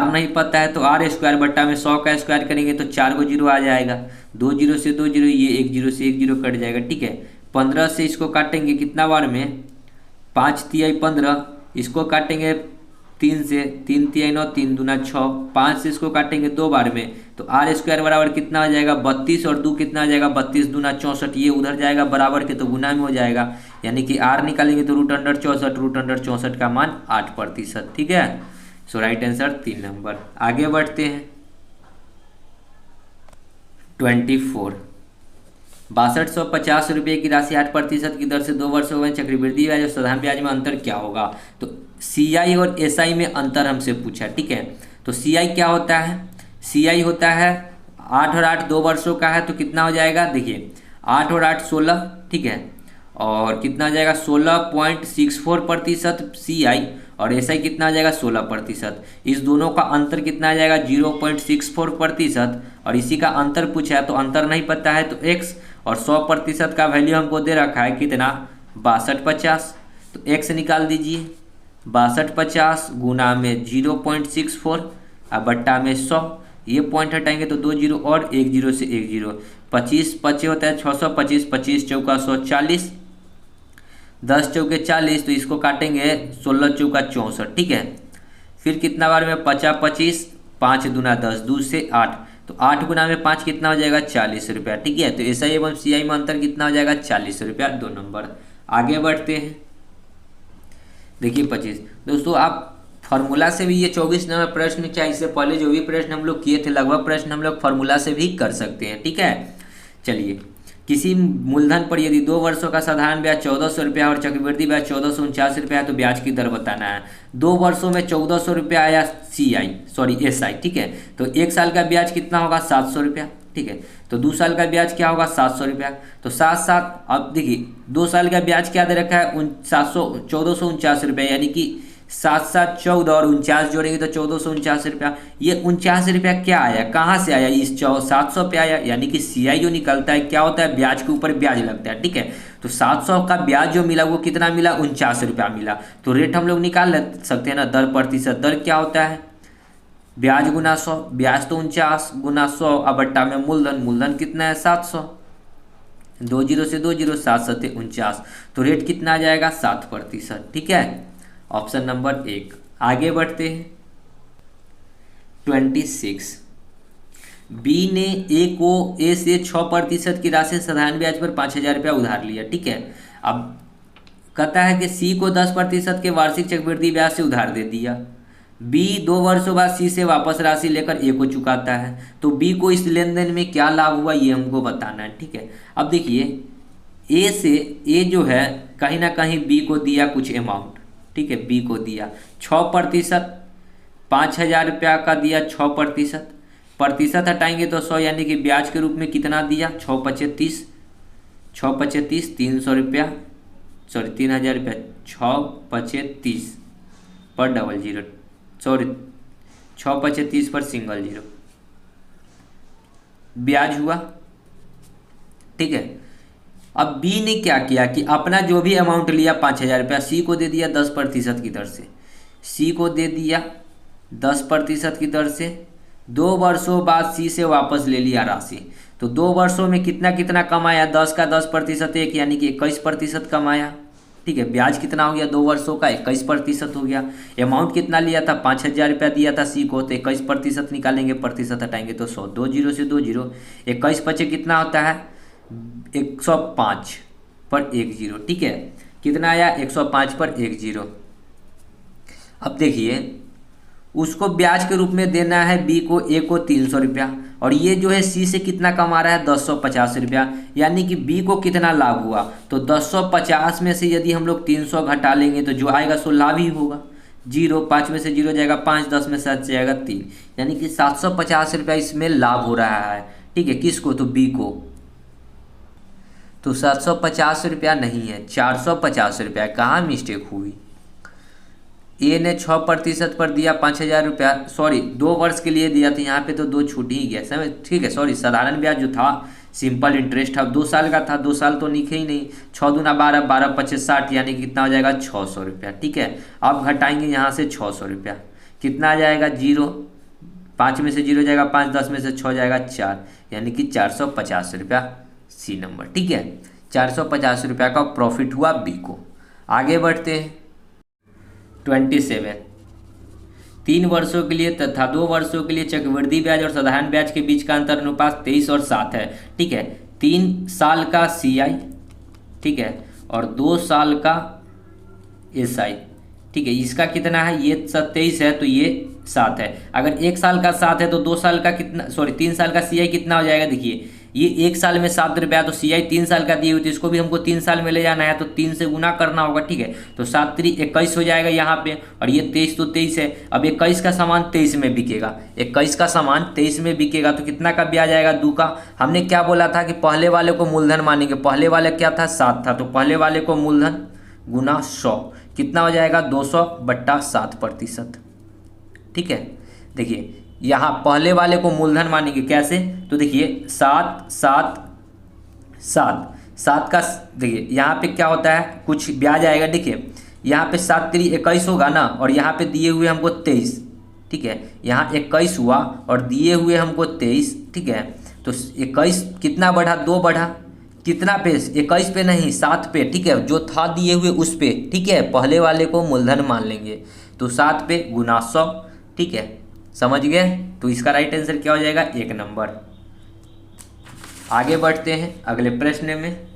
नहीं पता है तो R² बट्टा में 100 का स्क्वायर करेंगे तो 4 को जीरो आ जाएगा, 2 जीरो से 2 जीरो, ये 1 जीरो से 1 जीरो कट जाएगा। ठीक है, 15 से इसको काटेंगे कितना बार में, 5 तिहाई 15, इसको काटेंगे 3 से, 3 तिहाई 9, 3 दूना 6, 5 से इसको काटेंगे 2 बार में तो R² बराबर कितना हो जाएगा, 32, और 2 कितना आ जाएगा, 32 दूना 64, ये उधर जाएगा बराबर के तो गुना में हो जाएगा, यानी कि R निकालेंगे तो √64 का मान 8%। ठीक है, सो राइट आंसर 3 नंबर। आगे बढ़ते हैं 24। 6250 रुपये की राशि 8% की दर से 2 वर्षों में चक्रवृद्धि ब्याज और साधारण ब्याज में अंतर क्या होगा, तो CI और SI में अंतर हमसे पूछा। ठीक है, तो CI क्या होता है, CI होता है 8 और 8 2 वर्षों का है तो कितना हो जाएगा, देखिए 8 और 8 16। ठीक है, और कितना आ जाएगा 16.64% CI, और SI कितना आ जाएगा 16%। इस दोनों का अंतर कितना आ जाएगा 0.64%, और इसी का अंतर पूछा है तो अंतर नहीं पता है तो x, और 100% का वैल्यू हमको दे रखा है कितना 6250, तो x निकाल दीजिए। 6250 गुना में 0.64 और बट्टा में 100, ये पॉइंट हटाएंगे तो 2 जीरो और 1 जीरो से 1 जीरो, 25 25 होता है 625, 25 चौका 140, 10 चौके 40, तो इसको काटेंगे 16 चौका 64। ठीक है, फिर कितना बार में 50 25, 5 दूना 10, 2 से 8, तो 8 गुना में 5 कितना हो जाएगा 40 रुपया। ठीक है, तो SI एवं CI में अंतर कितना हो जाएगा 40 रुपया, 2 नंबर। आगे बढ़ते हैं, देखिए 25। दोस्तों आप फार्मूला से भी ये 24 नंबर प्रश्न, चाहे इससे पहले जो भी प्रश्न हम लोग किए थे लगभग प्रश्न हम लोग फार्मूला से भी कर सकते हैं। ठीक है, चलिए, किसी मूलधन पर यदि 2 वर्षों का साधारण ब्याज 1400 रुपया और चक्रवृद्धि ब्याज 1449 रुपया है तो ब्याज की दर बताना है। 2 वर्षों में 1400 रुपया आया SI। ठीक है, तो 1 साल का ब्याज कितना होगा 700 रुपया। ठीक है, तो 2 साल का ब्याज क्या होगा 700 रुपया, तो 7 अब देखिए 2 साल का ब्याज क्या दे रखा है 1449 रुपया, यानी कि 7 7 14 और 49 जोड़ेंगे तो 1449 रुपया। ये 49 रुपया क्या आया, कहाँ से आया, इस 700 पे आया, यानी कि CI जो निकलता है क्या होता है, ब्याज के ऊपर ब्याज लगता है। ठीक है, तो 700 का ब्याज जो मिला वो कितना मिला 49 रुपया मिला, तो रेट हम लोग निकाल सकते हैं ना, दर प्रतिशत। दर क्या होता है ब्याज गुना 100, ब्याज तो 49 गुना 100 अब बट्टा में मूलधन, मूलधन कितना है 700, 2 जीरो से 2 जीरो, 7 सत्ते 49, तो रेट कितना आ जाएगा 7%। ठीक है, ऑप्शन नंबर 1। आगे बढ़ते हैं 26। बी ने ए से 6% की राशि साधारण ब्याज पर 5,000 रुपया उधार लिया। ठीक है, अब कहता है कि सी को 10% के वार्षिक चक्रवृद्धि ब्याज से उधार दे दिया। बी 2 वर्षों बाद सी से वापस राशि लेकर ए को चुकाता है, तो बी को इस लेन देन में क्या लाभ हुआ ये हमको बताना है। ठीक है, अब देखिए ए से ए जो है कहीं ना कहीं बी को दिया कुछ अमाउंट। ठीक है, बी को दिया 6%, 5,000 रुपया का दिया 6%, प्रतिशत हटाएंगे तो 100, यानी कि ब्याज के रूप में कितना दिया 6 पचीस 300 रुपया, सॉरी 3,000 रुपया, 6 पर डबल जीरो, सॉरी 6 पर सिंगल जीरो ब्याज हुआ। ठीक है, अब बी ने क्या किया कि अपना जो भी अमाउंट लिया 5,000 रुपया सी को दे दिया 10% की दर से, सी को दे दिया 10% की दर से। 2 वर्षों बाद सी से वापस ले लिया राशि, तो 2 वर्षों में कितना कितना कमाया, 10 का 10% एक, यानी कि 21% कमाया। ठीक है, ब्याज कितना हो गया 2 वर्षों का 21% हो गया। अमाउंट कितना लिया था 5,000 रुपया दिया था सी को, तो 21% निकालेंगे, प्रतिशत हटाएंगे तो 100, 2 जीरो से 2 जीरो, 21 पचे कितना होता है 105 पर 1 जीरो। ठीक है, कितना आया 105 पर 1 जीरो। अब देखिए उसको ब्याज के रूप में देना है बी को, ए को 300 रुपया, और ये जो है सी से कितना कमा रहा है 1050 रुपया, यानी कि बी को कितना लाभ हुआ, तो 1050 में से यदि हम लोग 300 घटा लेंगे तो जो आएगा सो लाभ ही होगा। 0, 5 में से 0 जाएगा 5, 10 में से जाएगा 3, यानी कि 750 रुपया इसमें लाभ हो रहा है। ठीक है, किसको, तो बी को। तो 750 रुपया नहीं है 450 रुपया, कहाँ मिस्टेक हुई। ए ने 6% पर दिया 5,000 रुपया, सॉरी 2 वर्ष के लिए दिया, तो यहाँ पे तो 2 छूट ही गया समझ। ठीक है, सॉरी साधारण ब्याज जो था सिंपल इंटरेस्ट था 2 साल का था, 2 साल तो लिखे ही नहीं। 6 दूना 12, 12 पचे 60, यानी कि कितना हो जाएगा 600 रुपया। ठीक है, अब घटाएंगे यहाँ से 600 रुपया, कितना आ जाएगा 0, 5 में से 0 जाएगा 5, 10 में से 6 जाएगा 4, यानी कि 450 रुपया सी नंबर। ठीक है, 450 रुपया का प्रॉफिट हुआ बी को। आगे बढ़ते हैं 27। 3 वर्षों के लिए तथा 2 वर्षों के लिए चक्रवृद्धि ब्याज और साधारण ब्याज के बीच का अंतर अनुपात 23 और 7 है। ठीक है, 3 साल का CI, ठीक है, और 2 साल का SI। ठीक है, इसका कितना है, ये 27 है तो ये 7 है। अगर 1 साल का 7 है तो 2 साल का कितना, सॉरी 3 साल का CI कितना हो जाएगा, देखिए ये 1 साल में 7 रुपया, तो CI 3 साल का दिए हुए, तो इसको भी हमको 3 साल में ले जाना है, तो 3 से गुना करना होगा। ठीक है, तो 7 3 21 हो जाएगा यहाँ पे, और ये 23 तो 23 है। अब 21 का सामान 23 में बिकेगा, 21 का सामान 23 में बिकेगा, तो कितना का ब्याज आएगा 2 का। हमने क्या बोला था कि पहले वाले को मूलधन मानेंगे, पहले वाले क्या था 7 था, तो पहले वाले को मूलधन गुना 100, कितना हो जाएगा 200 बट्टा 7%। ठीक है, देखिए यहाँ पहले वाले को मूलधन मानेंगे कैसे, तो देखिए 7 7 7 7 का, देखिए यहाँ पे क्या होता है कुछ ब्याज आएगा। देखिए यहाँ पे 7 3 21 होगा ना, और यहाँ पे दिए हुए हमको 23। ठीक है, यहाँ 21 हुआ और दिए हुए हमको 23। ठीक है, तो 21 कितना बढ़ा 2 बढ़ा, कितना पे 21 पे नहीं 7 पे। ठीक है, जो था दिए हुए उस पे। ठीक है, पहले वाले को मूलधन मान लेंगे, तो 7 पे गुना 100। ठीक है, समझ गए, तो इसका राइट आंसर क्या हो जाएगा 1 नंबर। आगे बढ़ते हैं अगले प्रश्न में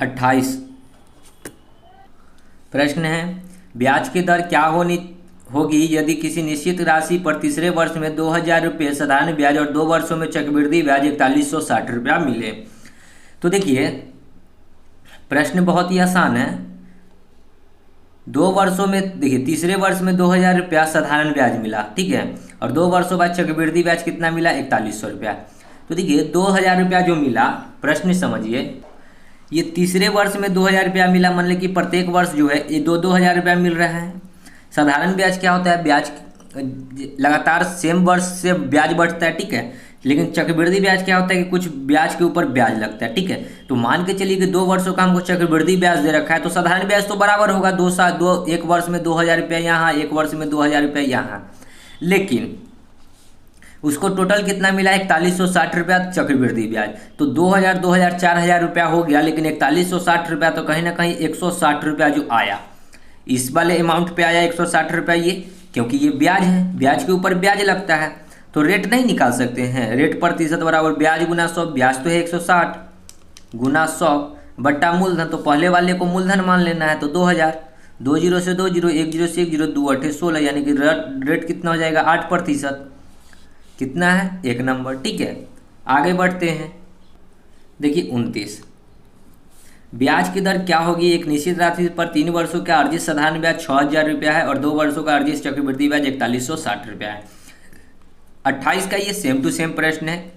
28। प्रश्न है ब्याज की दर क्या होगी यदि किसी निश्चित राशि पर तीसरे वर्ष में 2,000 रुपये साधारण ब्याज और 2 वर्षों में चक्रवृद्धि ब्याज 4160 रुपया मिले। तो देखिए प्रश्न बहुत ही आसान है। 2 वर्षों में, देखिए तीसरे वर्ष में 2,000 रुपया साधारण ब्याज मिला। ठीक है, और 2 वर्षों बाद चक्रवृद्धि ब्याज कितना मिला 4100 रुपया। तो देखिए 2,000 रुपया जो मिला, प्रश्न समझिए, ये तीसरे वर्ष में 2,000 रुपया मिला, मान लीजिए कि प्रत्येक वर्ष जो है ये 2,000 रुपया मिल रहा है। साधारण ब्याज क्या होता है, ब्याज लगातार सेम वर्ष से ब्याज बढ़ता है। ठीक है, लेकिन चक्रवृद्धि ब्याज क्या होता है कि कुछ ब्याज के ऊपर ब्याज लगता है। ठीक है, तो मान के चलिए कि 2 वर्षों का हमको चक्रवृद्धि ब्याज दे रखा है, तो साधारण ब्याज तो बराबर होगा 1 वर्ष में 2,000 रुपया यहाँ, 1 वर्ष में 2,000 रुपया यहाँ। लेकिन उसको टोटल कितना मिला, 4160 रुपया चक्रवृद्धि ब्याज। तो 2000 2000 4000 रुपया हो गया, लेकिन 4160 रुपया तो कहीं ना कहीं 160 रुपया जो आया इस वाले अमाउंट पे आया 160 रुपया, ये क्योंकि ये ब्याज है, ब्याज के ऊपर ब्याज लगता है, तो रेट नहीं निकाल सकते हैं। रेट प्रतिशत बराबर ब्याज गुना 100, ब्याज तो है 160 गुना 100 बट्टा मूलधन, तो पहले वाले को मूलधन मान लेना है, तो 2000, 20 से 20, 10 से 10, 2 8 16, यानी कि रेट कितना हो जाएगा 8%, कितना है 1 नंबर। ठीक है, आगे बढ़ते हैं। देखिए 29, ब्याज की दर क्या होगी, एक निश्चित राशि पर 3 वर्षों का अर्जित साधारण ब्याज 6000 रुपया है और 2 वर्षों का अर्जित चक्रवृद्धि ब्याज 4160 रुपया है। 28 का ये सेम टू सेम प्रश्न है।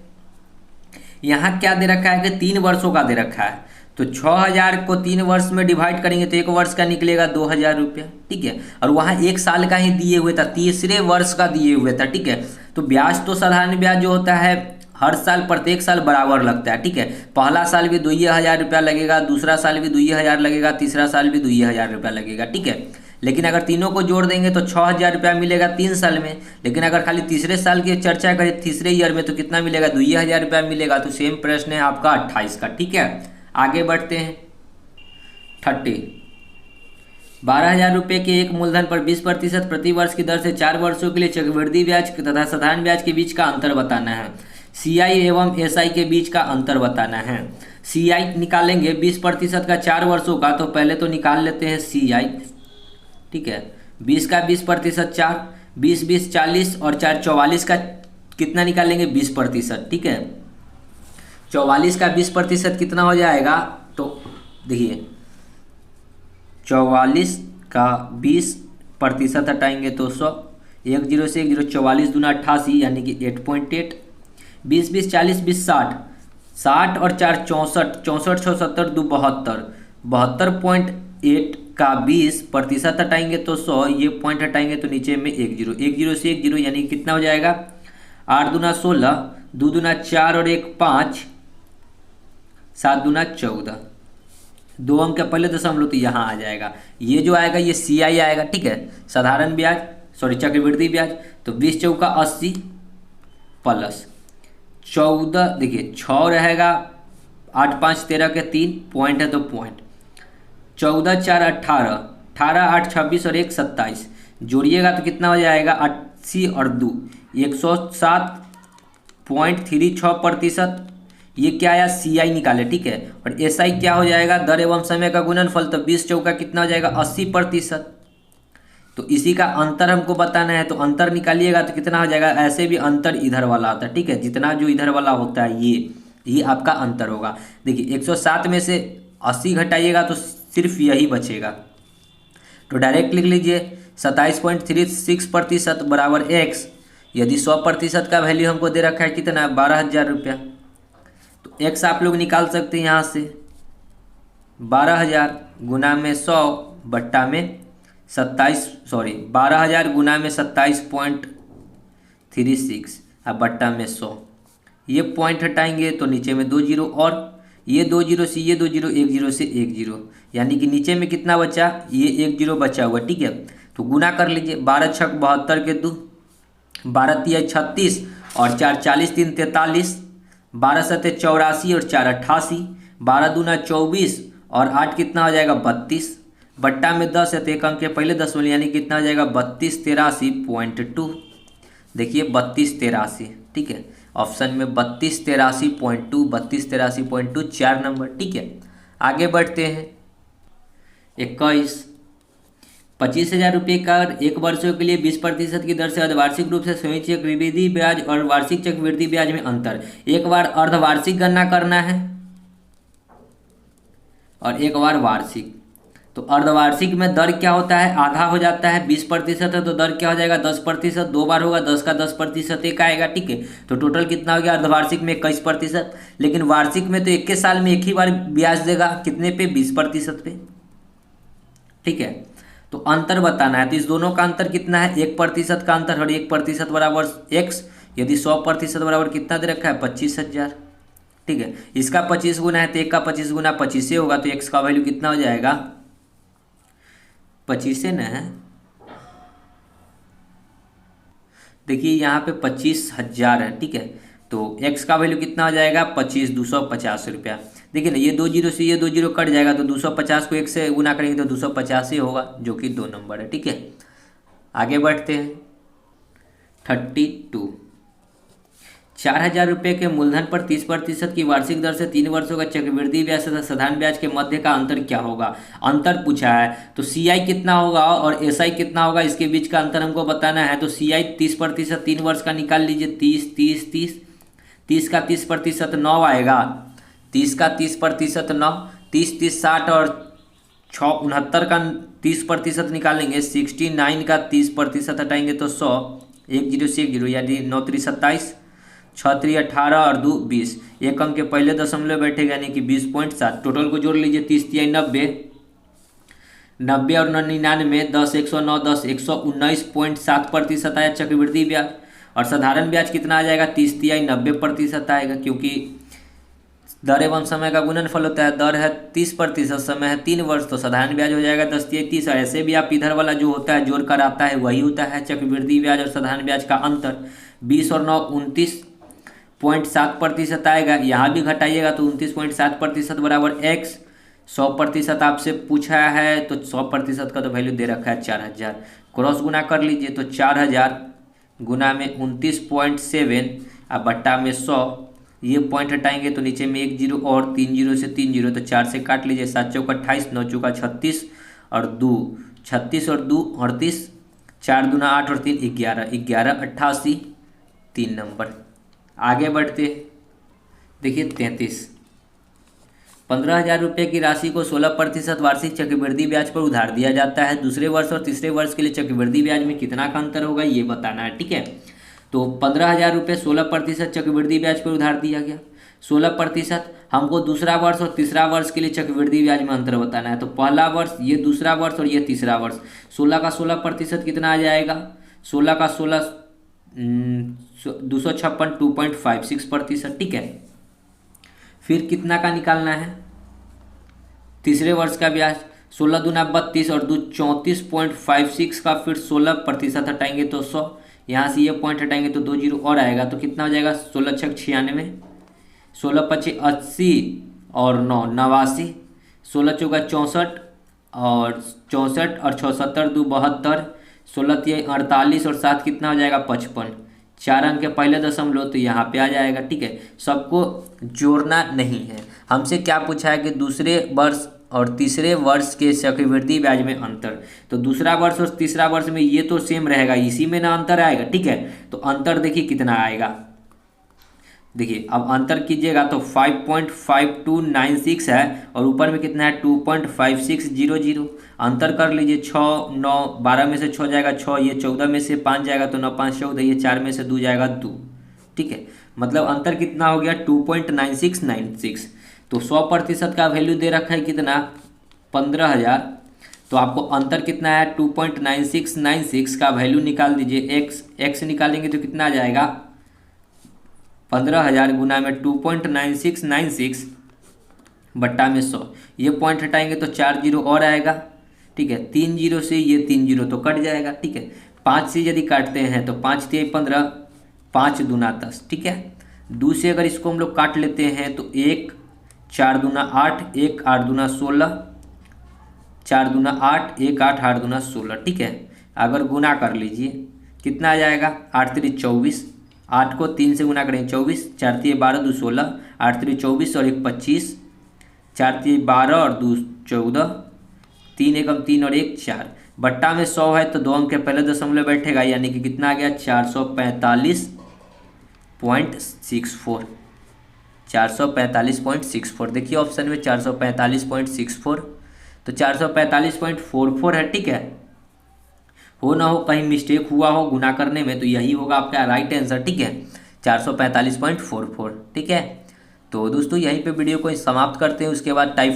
यहाँ क्या दे रखा है कि 3 वर्षों का दे रखा है, तो 6000 को 3 वर्ष में डिवाइड करेंगे तो 1 वर्ष का निकलेगा 2000 रुपया। ठीक है, और वहाँ 1 साल का ही दिए हुए था, तीसरे वर्ष का दिए हुए था। ठीक है, तो ब्याज तो साधारण ब्याज जो होता है हर साल प्रत्येक साल बराबर लगता है। ठीक है, पहला साल भी 2000 रुपया लगेगा, दूसरा साल भी 2000 लगेगा, तीसरा साल भी 2000 रुपया लगेगा। ठीक है, लेकिन अगर तीनों को जोड़ देंगे तो 6000 रुपया मिलेगा 3 साल में, लेकिन अगर खाली तीसरे साल की चर्चा करें तीसरे ईयर में तो कितना मिलेगा 2000 रुपया मिलेगा। तो सेम प्रश्न है आपका 28 का। ठीक है, आगे बढ़ते हैं। 30, 12000 रुपये के एक मूलधन पर 20% प्रति वर्ष की दर से 4 वर्षों के लिए चक्रवृद्धि ब्याज तथा साधारण ब्याज के बीच का अंतर बताना है। CI एवं SI के बीच का अंतर बताना है। CI निकालेंगे 20% का 4 वर्षों का, तो पहले तो निकाल लेते हैं CI। ठीक है, 20 का 20% 4, 20 20 40 और 4 44 का कितना निकालेंगे 20%। ठीक है, 44 का 20% कितना हो जाएगा, तो देखिए 44 का 20% हटाएंगे तो 100, 1 0 से 1 0, 44 दूना 88 यानी कि 8.8, 20 20 40 20 60, 60 और 4 64, 64 6 70 2 72, 72.8 का 20% हटाएंगे तो 100, ये पॉइंट हटाएंगे तो नीचे में 1 0, 1 0 से 1 0 यानी कितना हो जाएगा 8 दूना 16, 2 दूना 4 और 1 5, 7 दूना 14, 2 अंक का पहले दशमलव तो यहाँ आ जाएगा, ये जो आएगा ये CI आएगा। ठीक है, साधारण ब्याज सॉरी चक्रवृद्धि ब्याज, तो 20 चौका 80 प्लस 14, देखिए 6 रहेगा, 8 5 13 के 3 पॉइंट है तो पॉइंट, 14 4 18, 18 8 26 और 1 27, जोड़िएगा तो कितना हो जाएगा 80 और 2 107.36%। ये क्या आया CI निकाले। ठीक है, और SI क्या हो जाएगा दर एवं समय का गुणनफल, तो 20 चौका कितना हो जाएगा 80%। तो इसी का अंतर हमको बताना है, तो अंतर निकालिएगा तो कितना हो जाएगा, ऐसे भी अंतर इधर वाला आता है। ठीक है, जितना जो इधर वाला होता है ये आपका अंतर होगा। देखिए 107 में से 80 घटाइएगा तो सिर्फ यही बचेगा, तो डायरेक्ट लिख लीजिए 27.36% बराबर x। यदि 100% का वैल्यू हमको दे रखा है कितना 12000 रुपया, तो x आप लोग निकाल सकते हैं यहाँ से 12000 गुना में 100 बट्टा में 12000 गुना में 27.36 अब बट्टा में 100, ये पॉइंट हटाएंगे तो नीचे में 2 जीरो, और ये 2 जीरो से ये 2 जीरो, 1 जीरो से 1 जीरो, यानी कि नीचे में कितना बचा, ये 1 जीरो बचा हुआ। ठीक है, तो गुना कर लीजिए 12 छक 72 के 2, 12 तिया 36 और 4 40 3 43, 12 सत्ते 84 और 4 88, 12 दूना 24 और 8 कितना हो जाएगा 32, बट्टा में 10 है तो एक अंक के पहले दशमलव यानी कितना हो जाएगा 3283.2। देखिए 3283। ठीक है, ऑप्शन में 3283.2, 3283.2 4 नंबर। ठीक है, आगे बढ़ते हैं। 21, 25,000 रुपये का 1 वर्षों के लिए 20% की दर से अर्धवार्षिक रूप से स्वयं चक्रवृद्धि ब्याज और वार्षिक चक्रवृद्धि ब्याज में अंतर। एक बार अर्धवार्षिक गणना करना है और एक बार वार्षिक। तो अर्धवार्षिक में दर क्या होता है, आधा हो जाता है, 20% है तो दर क्या हो जाएगा 10%, 2 बार होगा 10 का 10% एक आएगा। ठीक है, तो टोटल कितना हो गया अर्धवार्षिक में 21%, लेकिन वार्षिक में तो एक के साल में एक ही बार ब्याज देगा, कितने पे 20% पे। ठीक है, तो अंतर बताना है, तो इस दोनों का अंतर कितना है 1% का अंतर, और 1% बराबर x। यदि 100% बराबर कितना दे रखा है 25,000। ठीक है, इसका 25 गुना है तो 1 का 25 गुना 25 से होगा, तो x का वैल्यू कितना हो जाएगा 25 से न है, देखिए यहाँ पे 25,000 है, ठीक है। तो x का वैल्यू कितना हो जाएगा 25, 250 रुपया। देखिए ना, ये 2 जीरो से ये 2 जीरो कट जाएगा तो 250 को 1 से गुना करेंगे तो 250 ही होगा, जो कि 2 नंबर है, ठीक है। आगे बढ़ते हैं। 32, 4,000 रुपये के मूलधन पर 30% की वार्षिक दर से 3 वर्षों का चक्रवृद्धि ब्याज तथा साधारण ब्याज के मध्य का अंतर क्या होगा। अंतर पूछा है तो CI कितना होगा और SI कितना होगा, इसके बीच का अंतर हमको बताना है। तो CI 30% 3 वर्ष का निकाल लीजिए, 30 30 30, 30 का 30% 9 आएगा, 30 का 30% 9, 30 30 60 और 6 69 का 30% निकालेंगे, 69 का 30% हटाएंगे तो 100, 1 जीरो से 1 जीरो यानी 9 3 27, 6 3 18 और 2 20, एक अंक के पहले दशमलव बैठेगा यानी कि 20.7। टोटल को जोड़ लीजिए, 30 3 90, 90 और 99, 10 109, 10 119.7% आया चक्रवृद्धि ब्याज। और साधारण ब्याज कितना आ जाएगा 30 3 90% आएगा, क्योंकि दर एवं समय का गुणनफल होता है। दर है 30%, समय है 3 वर्ष, तो साधारण ब्याज हो जाएगा 10 3 30। और ऐसे भी आप इधर वाला जो होता है जोड़ कर आता है वही होता है चक्रवृद्धि ब्याज और साधारण ब्याज का अंतर। 20 और 9 29.7% आएगा, यहाँ भी घटाइएगा तो 29.7% बराबर x। 100% आपसे पूछा है तो 100% का तो वैल्यू दे रखा है 4,000, क्रॉस गुना कर लीजिए तो 4,000 गुना में 29.7 अब बट्टा में 100, ये पॉइंट हटाएंगे तो नीचे में 1 जीरो और 3 जीरो से 3 जीरो, तो 4 से काट लीजिए, 7 चौका 28, 9 चौका 36 और 2 36 और 2 38, 4 दूना 8 और 3 11, 11 88, 3 नंबर। आगे बढ़ते देखिए 33, 15,000 रुपये की राशि को 16% वार्षिक चक्रवृद्धि ब्याज पर उधार दिया जाता है। दूसरे वर्ष और तीसरे वर्ष के लिए चक्रवृद्धि ब्याज में कितना का अंतर होगा ये बताना है, ठीक है। तो 15,000 रुपये 16% चक्रवृद्धि ब्याज पर उधार दिया गया, 16%। हमको दूसरा वर्ष और तीसरा वर्ष के लिए चक्रवृद्धि ब्याज में अंतर बताना है। तो पहला वर्ष, ये दूसरा वर्ष और ये तीसरा वर्ष, 16 का 16% कितना आ जाएगा, 16 का 16 256 2.56%, ठीक है। फिर कितना का निकालना है तीसरे वर्ष का ब्याज, 16 दूना 32 और 2 34.56 का फिर 16% हटाएंगे तो 100, यहाँ से ये पॉइंट हटाएंगे तो 2 जीरो और आएगा तो कितना हो जाएगा 16 6 96, 16 25 80 और 9 89, 16 चौका 64 और 64 और 6 70 2 72, 16 3 48 और 7 कितना हो जाएगा 55, 4 अंक के पहले दशमलव तो यहाँ पे आ जाएगा, ठीक है। सबको जोड़ना नहीं है, हमसे क्या पूछा है कि दूसरे वर्ष और तीसरे वर्ष के चक्रवृद्धि ब्याज में अंतर। तो दूसरा वर्ष और तीसरा वर्ष में ये तो सेम रहेगा, इसी में ना अंतर आएगा, ठीक है। तो अंतर देखिए कितना आएगा, देखिए अब अंतर कीजिएगा तो 5.5296 है और ऊपर में कितना है 2.5600। अंतर कर लीजिए, 6 9 12 में से 6 जाएगा 6, ये 14 में से 5 जाएगा तो 9 5 14, ये 4 में से 2 जाएगा 2, ठीक है। मतलब अंतर कितना हो गया 2.9696। तो 100% का वैल्यू दे रखा है कितना 15,000, तो आपको अंतर कितना है 2.9696 का वैल्यू निकाल दीजिए, x निकालेंगे तो कितना आ जाएगा 15,000 गुना में 2.9696 बट्टा में 100, ये पॉइंट हटाएंगे तो 4 जीरो और आएगा, ठीक है। 3 जीरो से ये 3 जीरो तो कट जाएगा, ठीक है। 5 से यदि काटते हैं तो 5 3 15, 5 दूना 10, ठीक है। 2 से अगर इसको हम लोग काट लेते हैं तो 1 4 दूना 8, 1 8 दूना 16, 4 दूना 8, 1 8 8 दूना 16, ठीक है। अगर गुना कर लीजिए कितना आ जाएगा 8 3 24, 8 को 3 से गुना करें 24, 4 3 12 2 16, 8 3 24 और 1 25, 4 3 12 और 2 14, 3 1 3 और 1 4, बट्टा में 100 है तो 2 अंक के पहले दशमलव बैठेगा यानी कि कितना आ गया 445.64, 445.64। देखिए ऑप्शन में 445.64, तो 445.44 है, ठीक है। हो ना हो कहीं मिस्टेक हुआ हो गुना करने में तो यही होगा आपका राइट आंसर, ठीक है 445.44, ठीक है। तो दोस्तों यहीं पे वीडियो को समाप्त करते हैं, उसके बाद टाइप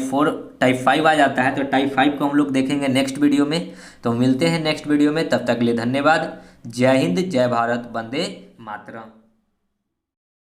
5 आ जाता है, तो टाइप 5 को हम लोग देखेंगे नेक्स्ट वीडियो में। तो मिलते हैं नेक्स्ट वीडियो में, तब तक के लिए धन्यवाद। जय हिंद, जय भारत, वंदे मातरम।